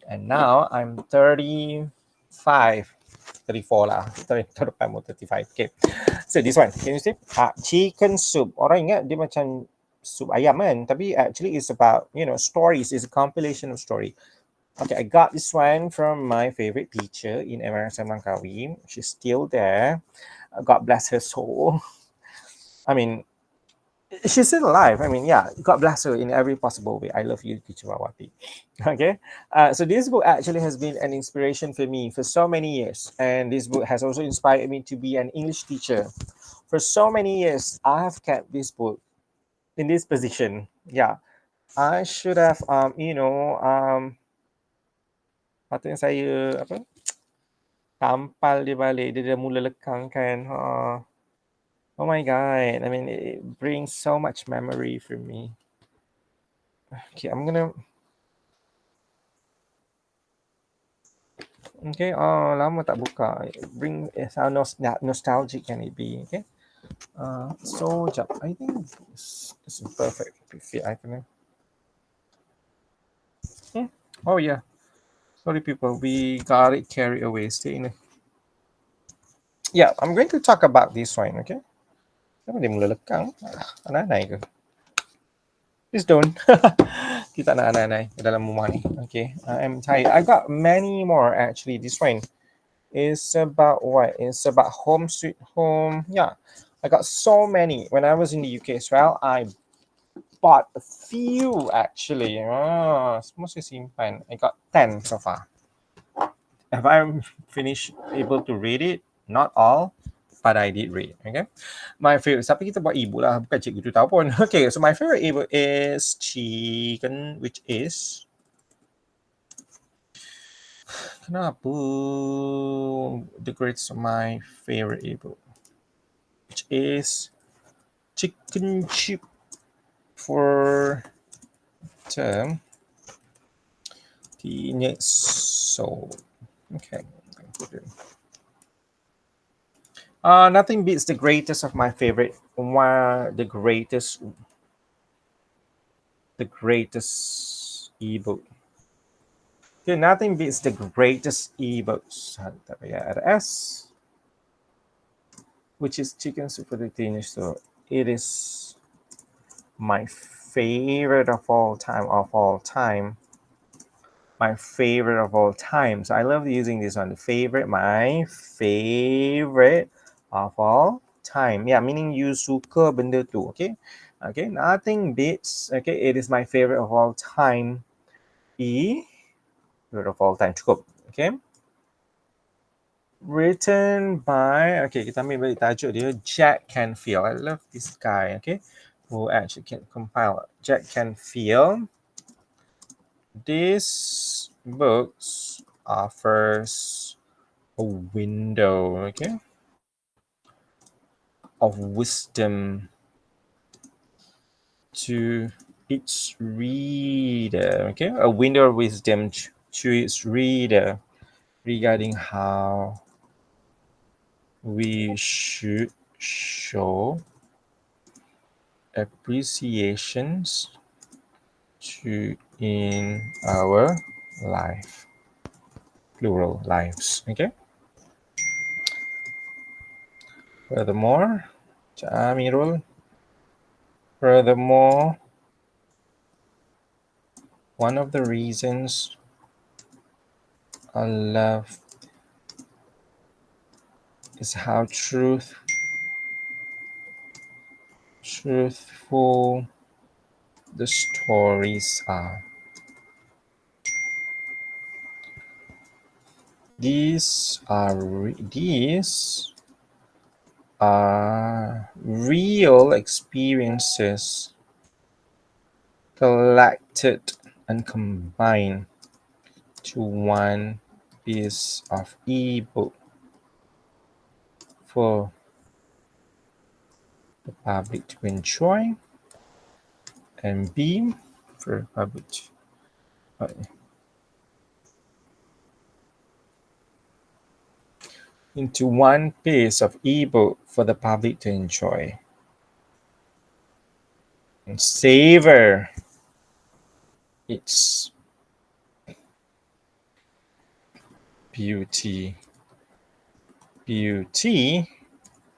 and now I'm 35. 34 lah. 35 or 35. Okay. So this one, can you see? Chicken Soup. Orang ingat dia macam sup ayam kan? Tapi actually it's about, stories. It's a compilation of story. Okay, I got this one from my favorite teacher in MRSM Langkawi. She's still there. God bless her soul. I mean, she's still alive. I mean, yeah, God bless her in every possible way. I love you, Teacher Mawati. Okay. So this book actually has been an inspiration for me for so many years. And this book has also inspired me to be an English teacher. For so many years, I have kept this book in this position. Yeah. I should have, patutnya saya, tampal dia balik. Dia dah mula lekang kan. Oh my God. I mean, it brings so much memory for me. Okay, I'm gonna... Okay, lama tak buka. Bring how nostalgic can it be? Okay. So, jap, I think this is perfect fit. I can. Oh yeah, sorry people, we got it carried away. Stay in. Yeah, I'm going to talk about this one. Okay. Kenapa dia mula lekang? Anai ke? Please don't. Kita nak anai ke dalam rumah ni. Okay. I'm tired. I got many more actually. This one is about what? It's about home sweet home. Yeah. I got so many. When I was in the UK as well, I bought a few actually. Semua saya simpan. I got 10 so far. Have I finished able to read it? Not all, but I did read. Okay. My favorite, tapi kita buat ibu lah, bukan cikgu tu tahu pun. Okay, so my favorite ebook is chicken, which is kenapa the greatest of my favorite ebook, which is chicken chip for term the next soul. Okay. Nothing beats the greatest of my favorite. The greatest ebook. Okay, nothing beats the greatest ebooks. S, which is chicken super teenage. So it is my favorite of all time. My favorite of all time. So I love using this one. My favorite of all time. Yeah, meaning you suka benda tu. Okay. Okay. Nothing beats. Okay. It is my favorite of all time. Favorite of all time. Cukup. Okay. Written by, okay, kita ambil balik tajuk dia, Jack Canfield. I love this guy, okay, who actually can compile. Jack Canfield. This books offers a window, okay, of wisdom to its reader, okay, a window of wisdom to its reader regarding how we should show appreciations to in our life, plural lives. Okay. Furthermore, one of the reasons I love is how truthful the stories are. These are real experiences collected and combined to one piece of ebook for the public to enjoy, and B, for public into one piece of ebook for the public to enjoy and savor its beauty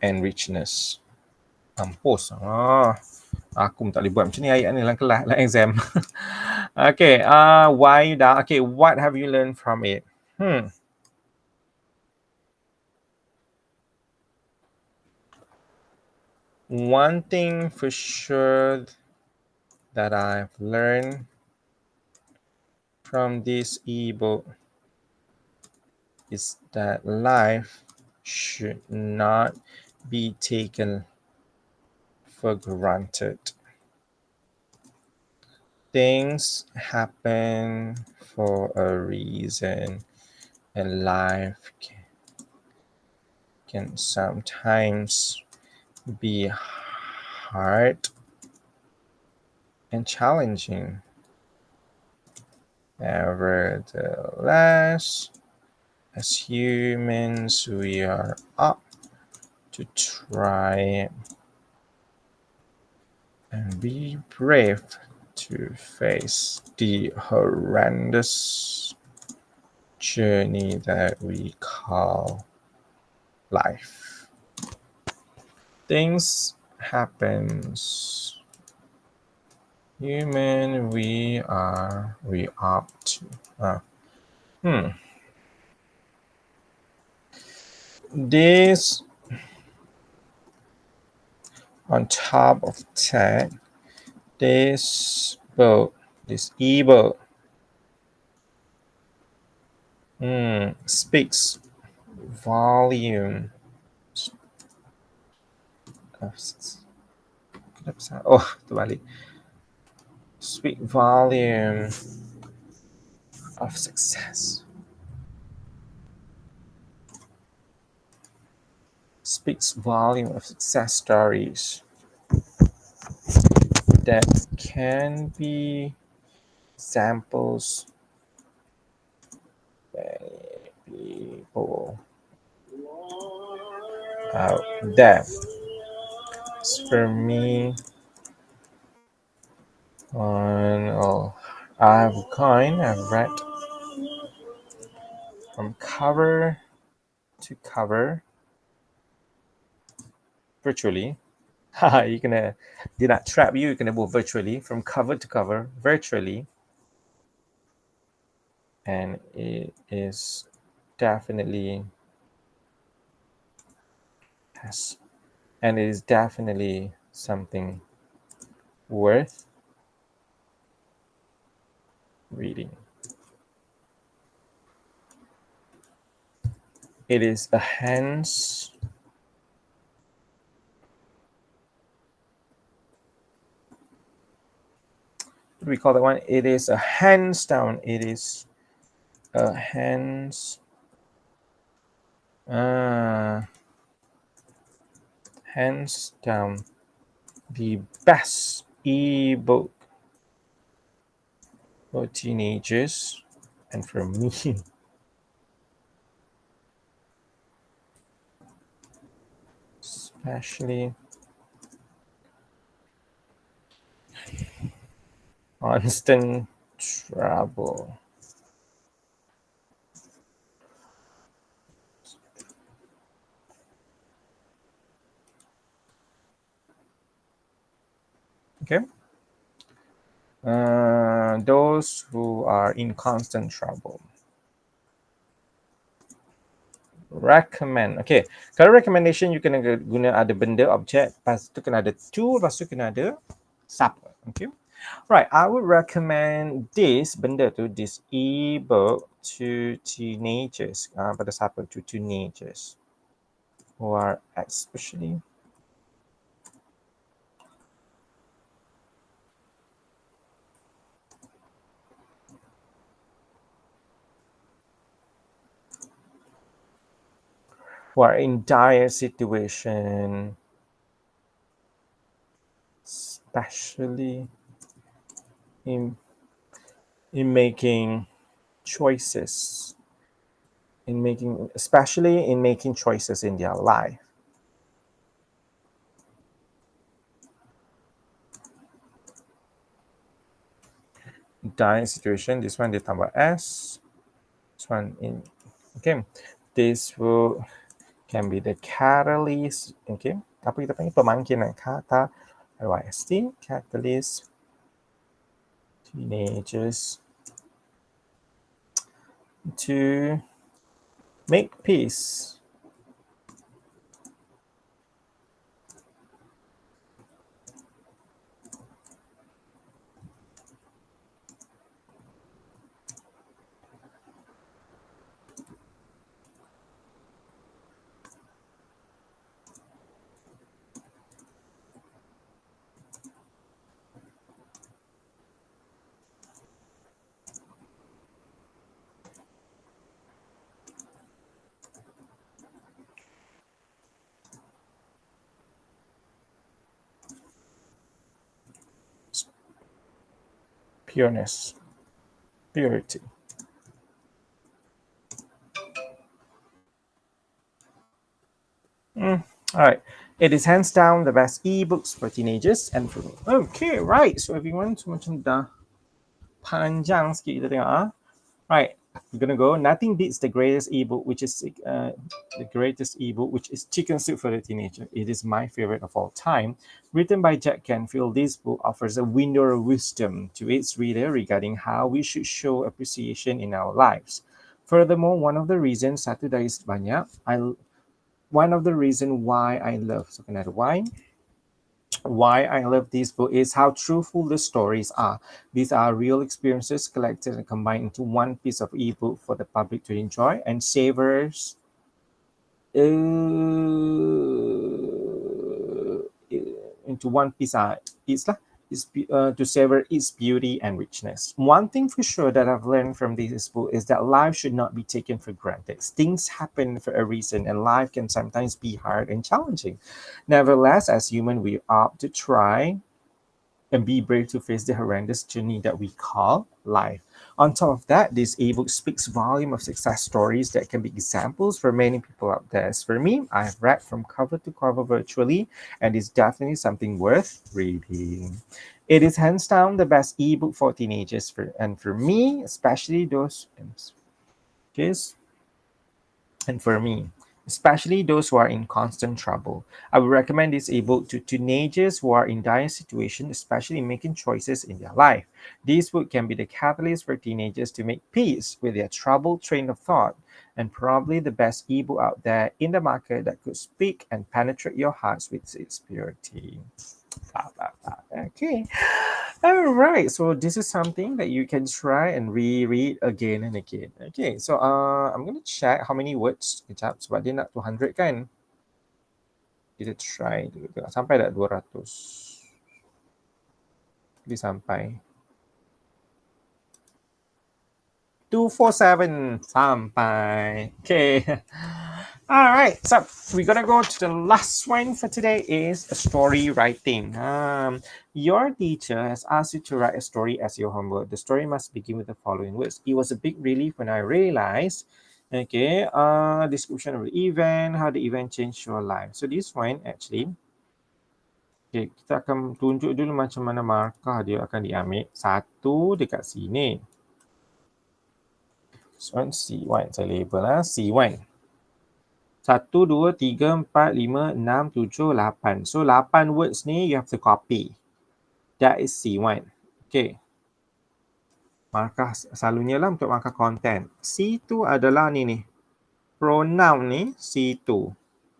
and richness. Mampus. Aku tak boleh buat macam ni ayat ni dalam kelas, dalam exam. Okay, why down? Okay, what have you learned from it? One thing for sure that I've learned from this ebook is that life should not be taken for granted. Things happen for a reason, and life can sometimes be hard and challenging. Nevertheless, as humans, we are up to try and be brave to face the horrendous journey that we call life. Things happens. Human, we up to. This on top of that, this boat, this e-boat, speaks volume. Oh, terbalik. Speak volume of success. Speaks volume of success stories that can be samples by people out there. For me, I've read from cover to cover virtually. You're gonna did not trap you. You're gonna move virtually from cover to cover virtually, and it is definitely has, and it is definitely something worth reading. It is a hands. What do we call that one? It is a hands down. It is a hands down the best ebook for teenagers and for me. Especially constant trouble. Okay. Those who are in constant trouble. Recommend. Okay. Kalau recommendation, you kena guna ada benda, objek. Lepas tu kena ada to. Lepas tu kena ada siapa. Okay. Right. I would recommend this benda tu, this ebook to teenagers. Pada siapa? To teenagers who are especially who are in dire situation, especially in making choices, especially in making choices in their life. Dire situation, this one dia tambah S, this one in, okay, this will can be the catalyst, okay, apa kita panggil pemangkitan kata RYST, catalyst, teenagers to make peace. Pureness, purity. All right. It is hands down the best ebooks for teenagers and for me. Okay, right. So everyone, so macam dah panjang sikit kita tengok ah. Right. We're gonna go. Nothing beats the greatest ebook, which is Chicken Soup for the Teenager. It is my favorite of all time. Written by Jack Canfield, this book offers a window of wisdom to its reader regarding how we should show appreciation in our lives. Furthermore, one of the reasons satu dari sebanyak, one of the reason why I love so another why I love this book is how truthful the stories are. These are real experiences collected and combined into one piece of ebook for the public to enjoy and savors into one piece. It's like to savor its beauty and richness. One thing for sure that I've learned from this book is that life should not be taken for granted. Things happen for a reason, and life can sometimes be hard and challenging. Nevertheless, as human, we opt to try and be brave to face the horrendous journey that we call life. On top of that, this ebook speaks volume of success stories that can be examples for many people out there. As for me, I have read from cover to cover virtually, and it's definitely something worth reading. It is hands down the best ebook for teenagers, and for me, especially those. Okay, and for me, especially those who are in constant trouble. I would recommend this ebook to teenagers who are in dire situations, especially making choices in their life. This book can be the catalyst for teenagers to make peace with their troubled train of thought, and probably the best ebook out there in the market that could speak and penetrate your hearts with its purity. Blah, blah, blah. Okay. All right. So this is something that you can try and reread again and again. Okay. So I'm gonna check how many words kejap sebab dia nak 200 kan. Kita try dulu. Tengok sampai tak 200. Dia sampai 247 sampai. Okay. All right. So we're gonna go to the last one for today is story writing. Your teacher has asked you to write a story as your homework. The story must begin with the following words. It was a big relief when I realized. Okay. Description of the event, how the event changed your life. So this one actually. Okay, kita akan tunjuk dulu macam mana markah dia akan diambil. Satu dekat sini. So C1 saya label lah C1. 1, 2, 3, 4, 5, 6, 7, 8. So 8 words ni you have to copy. That is C1. Okay. Markah selalunya lah untuk markah content. C2 adalah ni. Pronoun ni C2.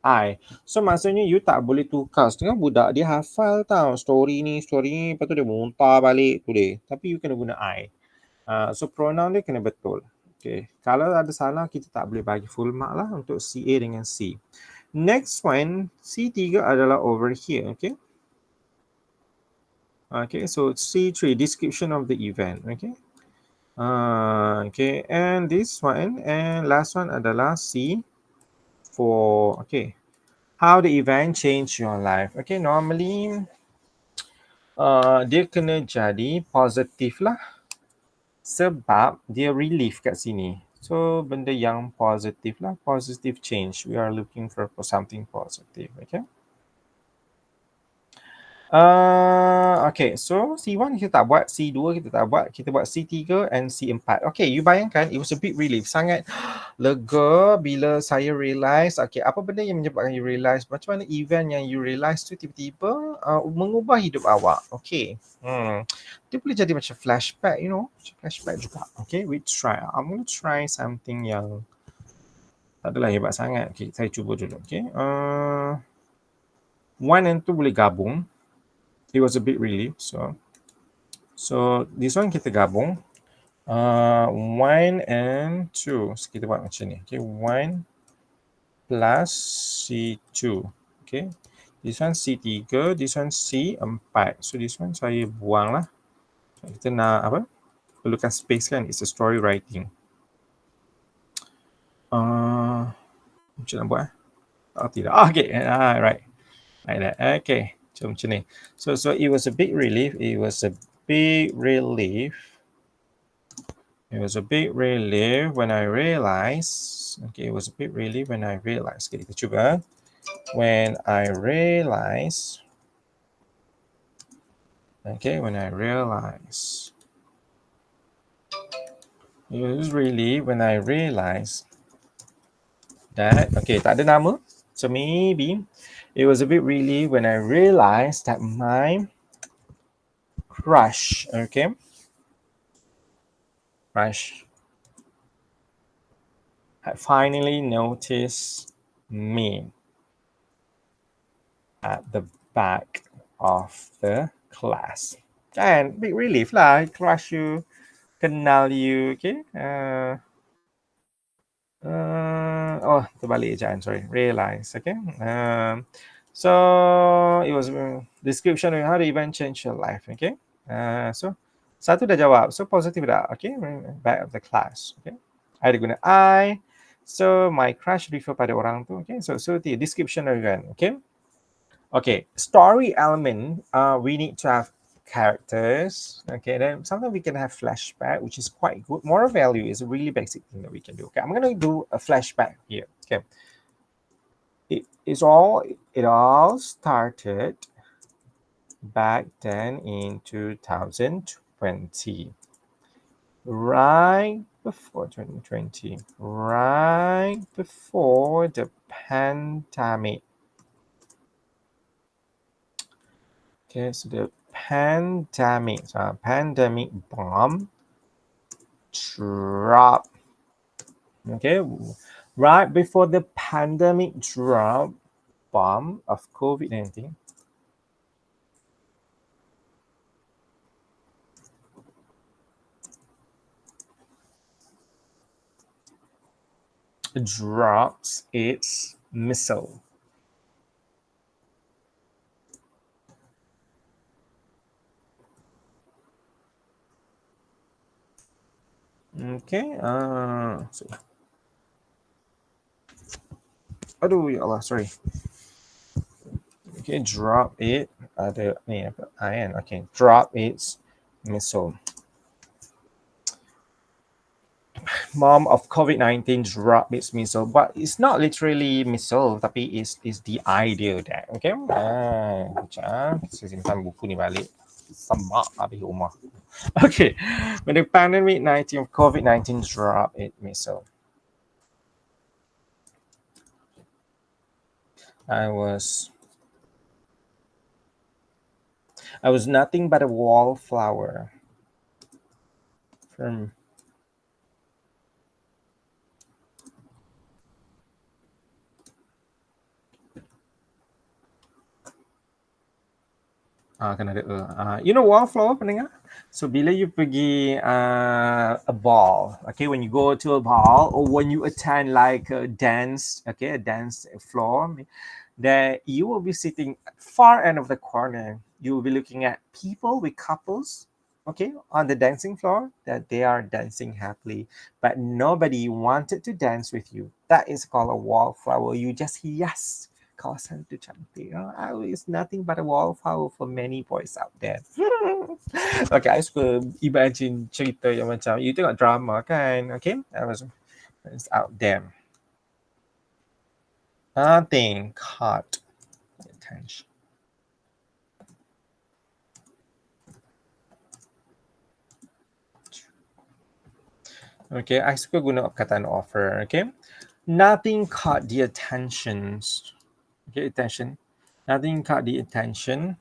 I. So maksudnya you tak boleh tukar. Setengah budak dia hafal tau story ni. Lepas tu dia muntah balik tu dia. Tapi you kena guna I. So pronoun dia kena betul. Okay. Kalau ada salah, kita tak boleh bagi full mark lah untuk CA dengan C. Next one, C3 adalah over here. Okay. Okay, so C3, description of the event. Okay. Okay, and this one, and last one adalah C4. Okay. How the event changed your life. Okay, normally dia kena jadi positif lah. Sebab dia relief kat sini. So benda yang positif lah, positive change. We are looking for something positive, okay? Okay, so C1 kita tak buat, C2 kita tak buat, kita buat C3 and C4. Okay, you bayangkan it was a big relief. Sangat lega bila saya realise, okay, apa benda yang menyebabkan you realise, macam mana event yang you realise tu tiba-tiba mengubah hidup awak. Okay, dia boleh jadi macam flashback, you know, macam flashback juga. Okay, we try. I'm going to try something yang tak adalah hebat sangat. Okay, saya cuba dulu. Okay, 1 and 2 boleh gabung. It was a big relief. So this one kita gabung. 1 and 2. So kita buat macam ni. Okay, 1 plus C2. Okay. This one C3, this one C4. So this one saya buang lah. Kita nak apa? Perlukan space kan. It's a story writing. Macam nak buat? Oh tidak. Okay. Right. Like that. Okay. Macam ni. So it was a big relief. It was a big relief when I realized. Okay, it was a big relief when I realized. Okay, kita cuba. When I realize, okay, when I realize, it was really when I realize that, okay, tak ada nama. So maybe it was a bit really when I realized that my crush, okay, crush had finally noticed me at the back of the class. And big relief lah, crush you, kenal you, okay. Oh, terbalik je, sorry. Realize, okay. So it was description of how the event changed your life, okay. So satu dah jawab, so positive dah, okay. Back of the class, okay. Ada guna I. So my crush refer pada orang tu, okay. So the description of event, okay. Okay, story element, we need to have characters. Okay, then sometimes we can have flashback, which is quite good. Moral value is a really basic thing that we can do. Okay, I'm gonna do a flashback here. Okay, it all started back then in 2020, right before 2020, right before the pandemic. Okay, so the pandemic, so pandemic bomb drop. Okay, right before the pandemic drop bomb of COVID-19, drops its missile. Okay, so, aduh ya Allah, sorry. Okay, drop it. Ada ni apa? Iron. Okay, drop its missile. Mom of COVID-19 drop its missile, but it's not literally missile, tapi is the idea that, okay? Sekejap, saya simpan buku ni balik. Semak habis rumah. Okay, when the pandemic 19 of COVID-19 drop its missile, I was nothing but a wallflower from kan ada you know wallflower pendengar? So bila you pergi a ball, okay, when you go to a ball or when you attend like a dance, okay, a dance floor, that you will be sitting at far end of the corner. You will be looking at people with couples, okay, on the dancing floor that they are dancing happily, but nobody wanted to dance with you. That is called a wallflower. You just yes. Kawasan tu cantik. It's nothing but a wallflower for many boys out there. Okay, I suka imagine cerita yang macam you tengok drama kan, okay? It's out there. Nothing caught attention. Okay, I suka guna perkataan offer, okay? Nothing caught the attentions. Okay, attention. Nothing caught the attention.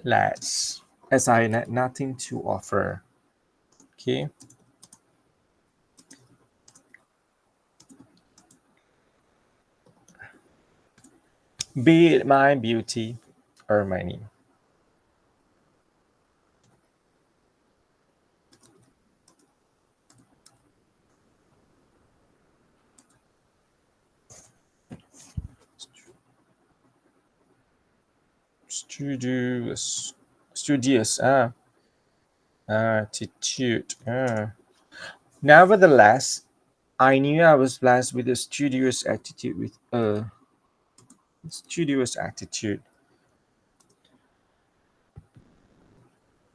Let's. As I had nothing to offer. Okay. Be it my beauty or money. Studious attitude. Nevertheless, I knew I was blessed with a studious attitude. With a studious attitude,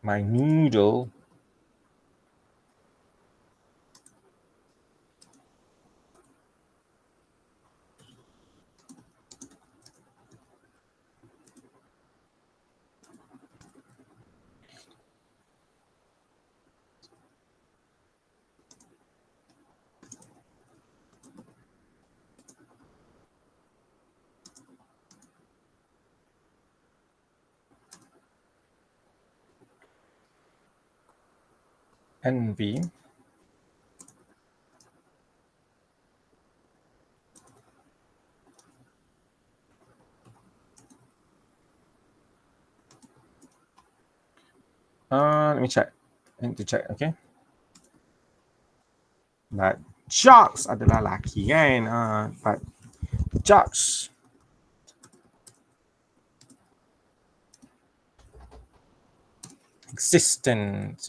my noodle Envy. Let me check. I need to check, okay? But jocks adalah laki kan. But jocks. Existent.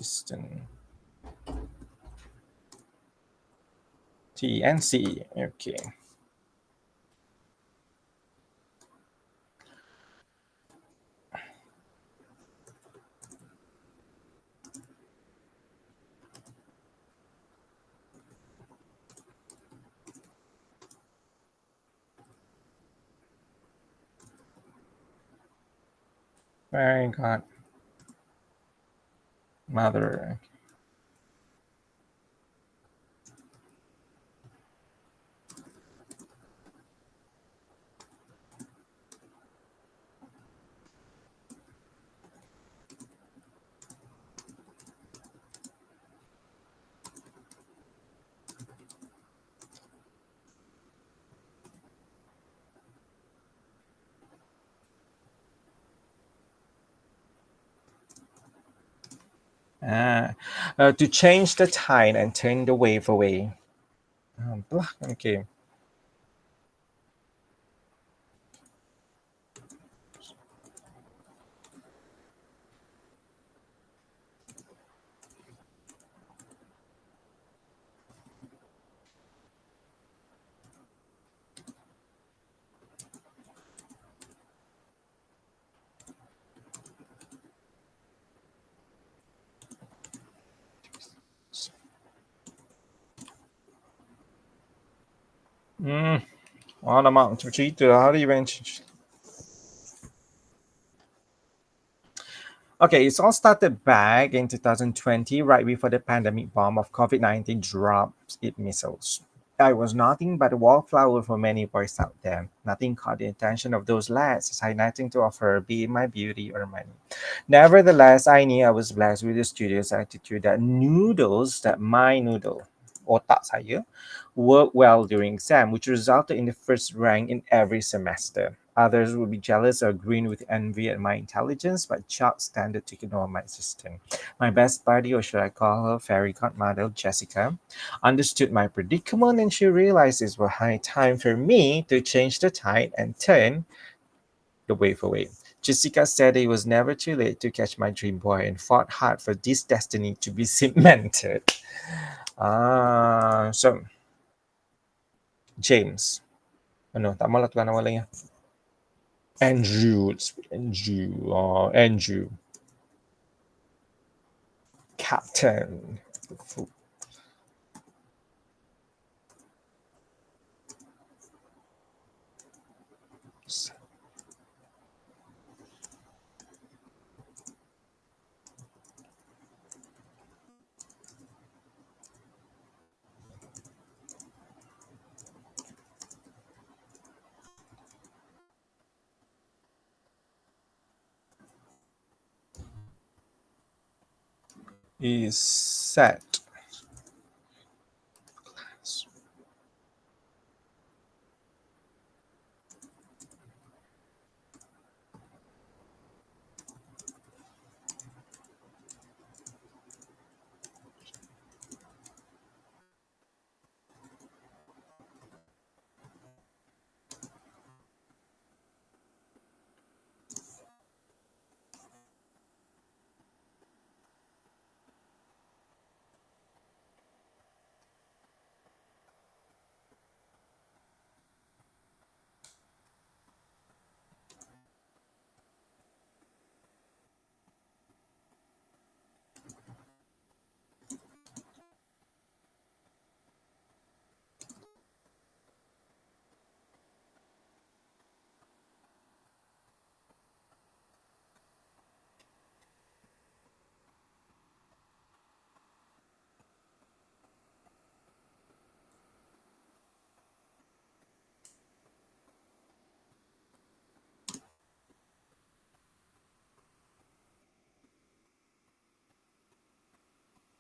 TNC. Okay. Very good. Mother. To change the tide and turn the wave away. Okay. Alamak, macam cerita hari ben. Okay, it's all started back in 2020, right before the pandemic bomb of COVID-19 dropped its missiles. I was nothing but a wallflower for many boys out there. Nothing caught the attention of those lads, as I had nothing to offer, be it my beauty or money. Nevertheless, I knew I was blessed with the studio's attitude that noodles, that my noodle, otak saya, worked well during exam, which resulted in the first rank in every semester. Others would be jealous or grin with envy at my intelligence, but Chuck tended to ignore my assistant. My best buddy, or should I call her fairy godmother, Jessica, understood my predicament and she realized it was high time for me to change the tide and turn the wave away. Jessica said it was never too late to catch my dream boy and fought hard for this destiny to be cemented. So James. Ano, tama lah tukang nama lain. Andrew. Andrew. Captain. Is set.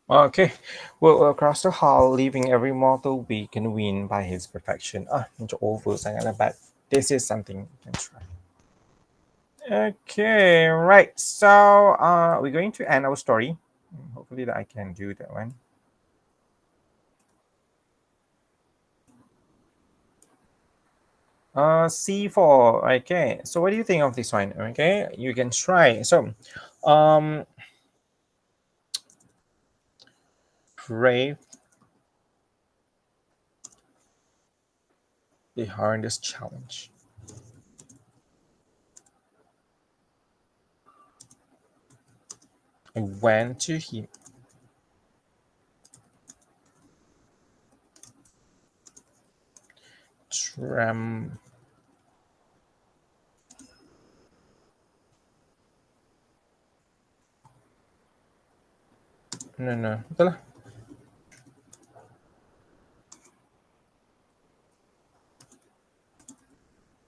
Okay. Well, across the hall, leaving every mortal weak and win by his perfection. Medyo over sangat lah, but this is something you can try. Okay, right. So, we're going to end our story. Hopefully that I can do that one. C4. Okay. So, what do you think of this one? Okay, you can try. So, um, brave the hardest challenge. I went to him. Tram. No, no. Betul lah.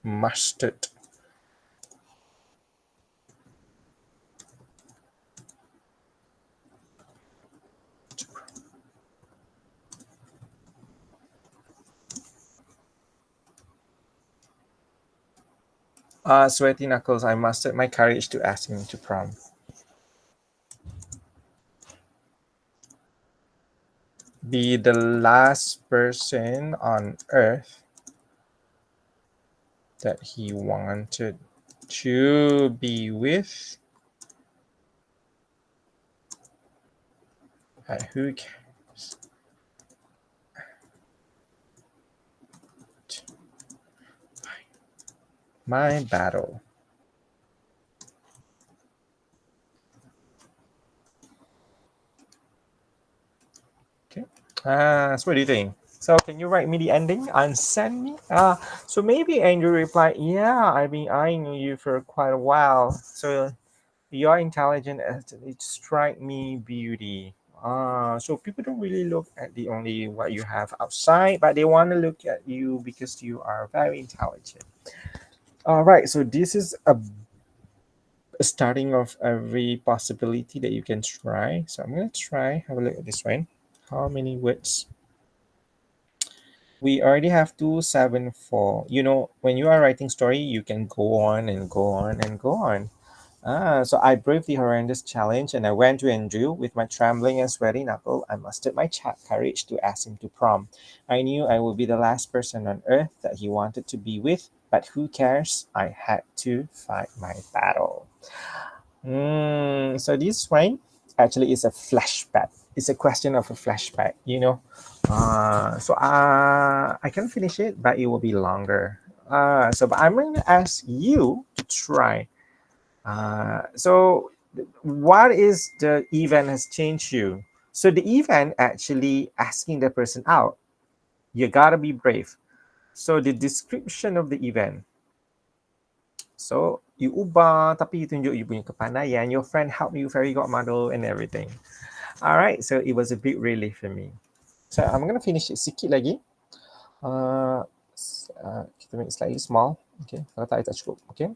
Mustard. Sweaty knuckles. I mustered my courage to ask him to prom. Be the last person on earth that he wanted to be with. Who cares? My battle. Okay. So what do you think? So can you write me the ending and send me? So maybe Andrew replied, "Yeah, I've been eyeing you for quite a while. So you're intelligent as it strike me beauty." So people don't really look at the only what you have outside, but they want to look at you because you are very intelligent. All right. So this is a starting of every possibility that you can try. So I'm gonna try. Have a look at this one. How many words? We already have 274. You know, when you are writing story, you can go on and go on and go on. So I braved the horrendous challenge and I went to Andrew with my trembling and sweaty knuckle. I mustered my courage to ask him to prom. I knew I would be the last person on earth that he wanted to be with, but who cares? I had to fight my battle. So this one actually is a flashback. It's a question of a flashback, you know. I can finish it, but it will be longer. But I'm going to ask you to try. What is the event has changed you? So the event actually asking the person out. You gotta be brave. So the description of the event. So you ubah tapi you tunjuk you punya kepandaian. Your friend helped you fairy godmother and everything. All right. So it was a big relief for me. So I'm gonna finish it sikit lagi. Kita make it slightly small. Okay. Kalau tak cukup. Okay.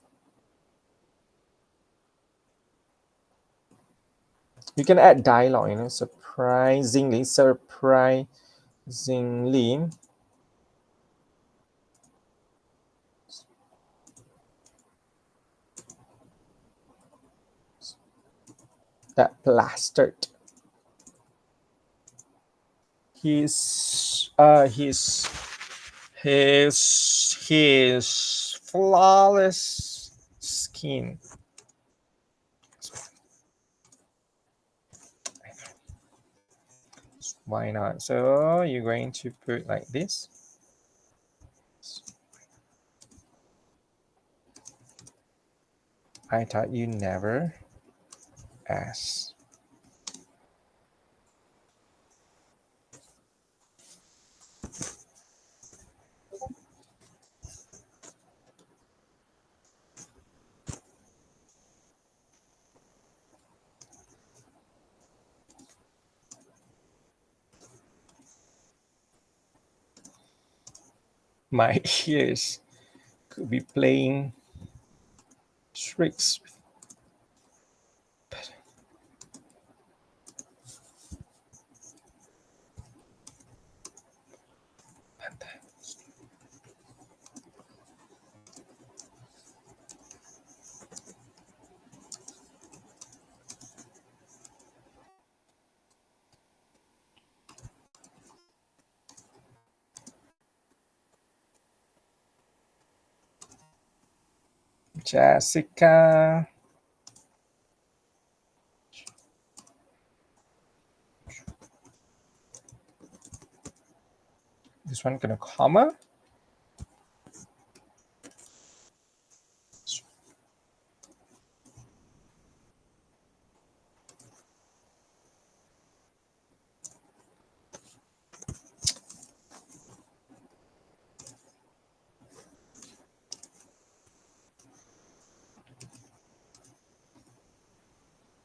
You can add dialogue. You know, surprisingly. That plastered his his flawless skin. Why not? So you're going to put like this. I thought you never asked. My ears could be playing tricks. Jessica. This one kena comma.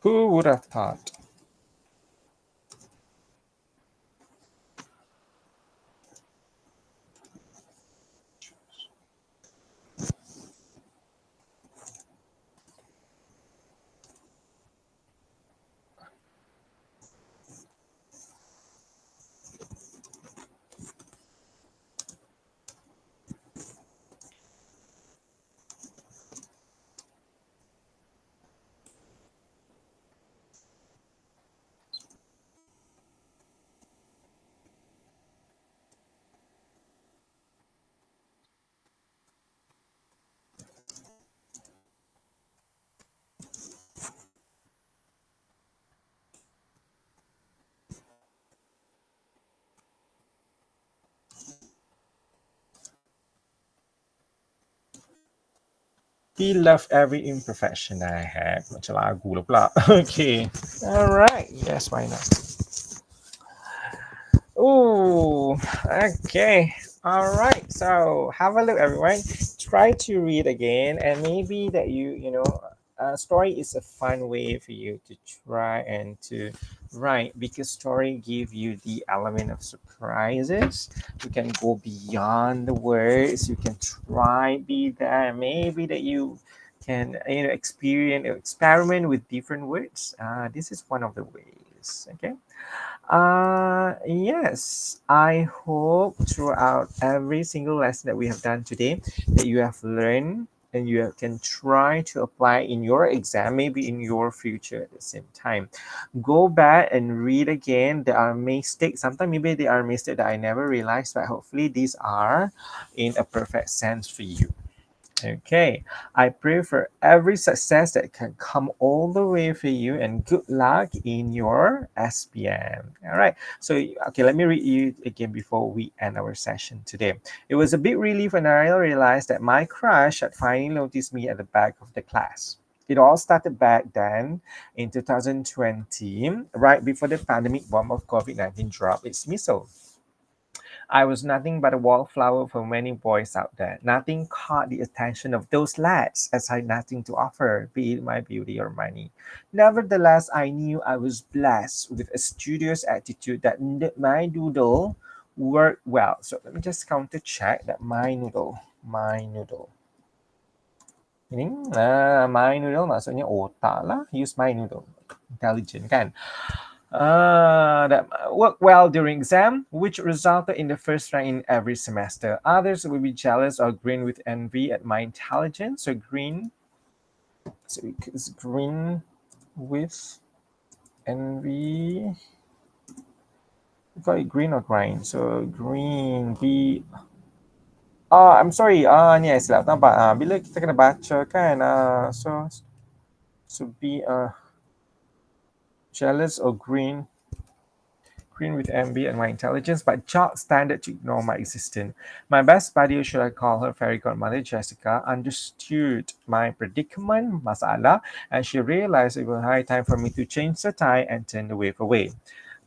Who would have thought? He loved every imperfection I had. Macam lagu lah pula. Okay. Alright. Yes, why not? Oh, okay. All right. So have a look, everyone. Try to read again, and maybe that a story is a fun way for you to try and to write because story give you the element of surprises. You can go beyond the words. You can try be there. Maybe that you can experience experiment with different words. This is one of the ways. Okay. Yes, I hope throughout every single lesson that we have done today that you have learned and can try to apply in your exam, maybe in your future at the same time. Go back and read again. There are mistakes. Sometimes maybe there are mistakes that I never realized, but hopefully these are in a perfect sense for you. Okay, I pray for every success that can come all the way for you and good luck in your SPM. All right, so okay, let me read you again before we end our session today. It was a big relief when I realized that my crush had finally noticed me at the back of the class. It all started back then in 2020, right before the pandemic bomb of COVID-19 dropped its missile. I was nothing but a wallflower for many boys out there. Nothing caught the attention of those lads, as I had nothing to offer, be it my beauty or money. Nevertheless, I knew I was blessed with a studious attitude that my doodle worked well. So let me just counter check that my noodle. Ini my noodle maksudnya otak lah. Use my noodle. Intelligent kan? That worked well during exam, which resulted in the first rank in every semester. Others will be jealous or grin with envy at my intelligence. So it's green with envy. You call it green or grind? So green B. I'm sorry. Ni saya silap nampak. Bila kita kena baca kan. So be jealous or green with envy and my intelligence, but Jock standard to ignore my existence. My best buddy, or should I call her fairy godmother, Jessica, understood my predicament, masala, and she realized it was high time for me to change the tie and turn the wave away.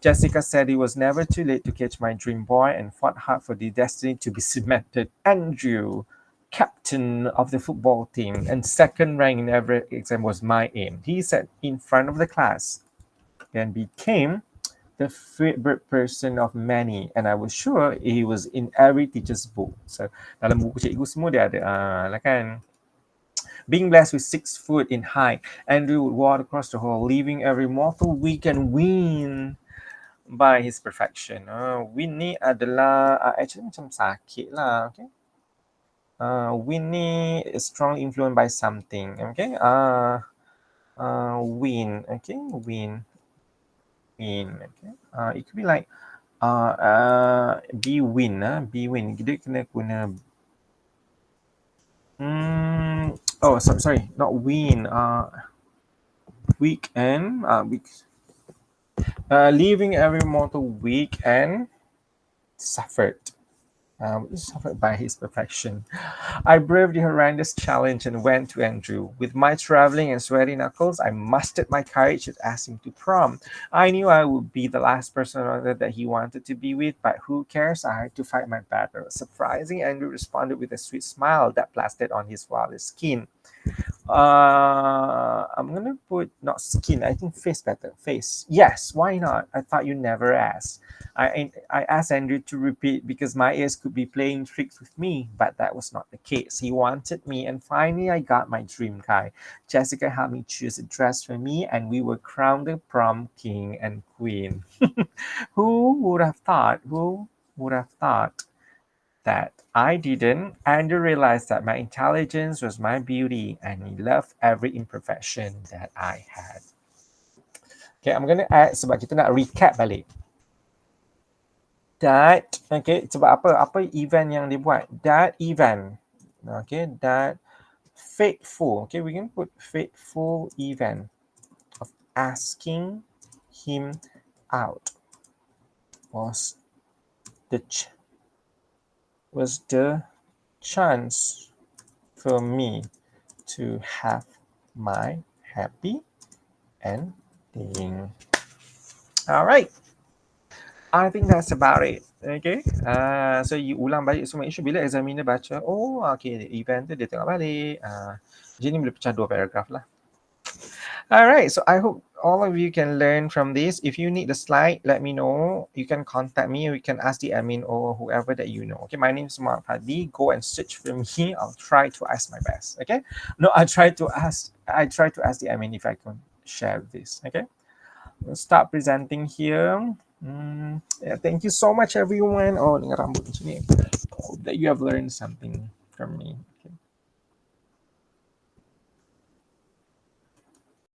Jessica said it was never too late to catch my dream boy and fought hard for the destiny to be cemented. Andrew, captain of the football team and second rank in every exam was my aim. He sat in front of the class and became the favorite person of many, and I was sure he was in every teacher's book. So dalam buku cikgu semua dia ada lah kan. Being blessed with 6 foot in height, Andrew would walk across the hall, leaving every mortal weak and win by his perfection. Win ni adalah actually macam sakit lah. Okay. Win ni is strongly influenced by something. Okay. Win. Okay. Win. Okay. It could be like be win. Be win. Dia kena guna Oh, sorry, not win. Weekend. Leaving every mortal weak and suffered. Suffered by his perfection. I braved the horrendous challenge and went to Andrew. With my traveling and sweaty knuckles, I mustered my courage to ask him to prom. I knew I would be the last person on earth that he wanted to be with, but who cares? I had to fight my battle. Surprising, Andrew responded with a sweet smile that plastered on his wallet skin. I'm gonna put not skin. I think face better. Face. Yes. Why not? I thought you never asked. I asked Andrew to repeat because my ears could be playing tricks with me, but that was not the case. He wanted me, and finally I got my dream guy. Jessica helped me choose a dress for me, and we were crowned the prom king and queen. Who would have thought? Who would have thought? That I didn't, Andrew realized that my intelligence was my beauty and he loved every imperfection that I had. Okay, I'm gonna add sebab kita nak recap balik. That, okay, sebab apa event yang dia buat? That event, okay, that fateful, okay, we can put fateful event of asking him out was the chance for me to have my happy ending. All right. I think that's about it. Okay. So you ulang balik semua isu bila examiner baca, oh okay, event tu dia tengok balik. Jadi boleh pecah 2 paragraph lah. All right. So I hope all of you can learn from this. If you need the slide, let me know. You can contact me. You can ask the admin or whoever that you know. Okay. My name is Cikgu Fadhli. Go and search for me. I'll try to ask my best. Okay. No, I try to ask the admin if I can share this. Okay. We'll start presenting here. Yeah, thank you so much, everyone. Oh, dengan rambut macam ni. Hope that you have learned something from me.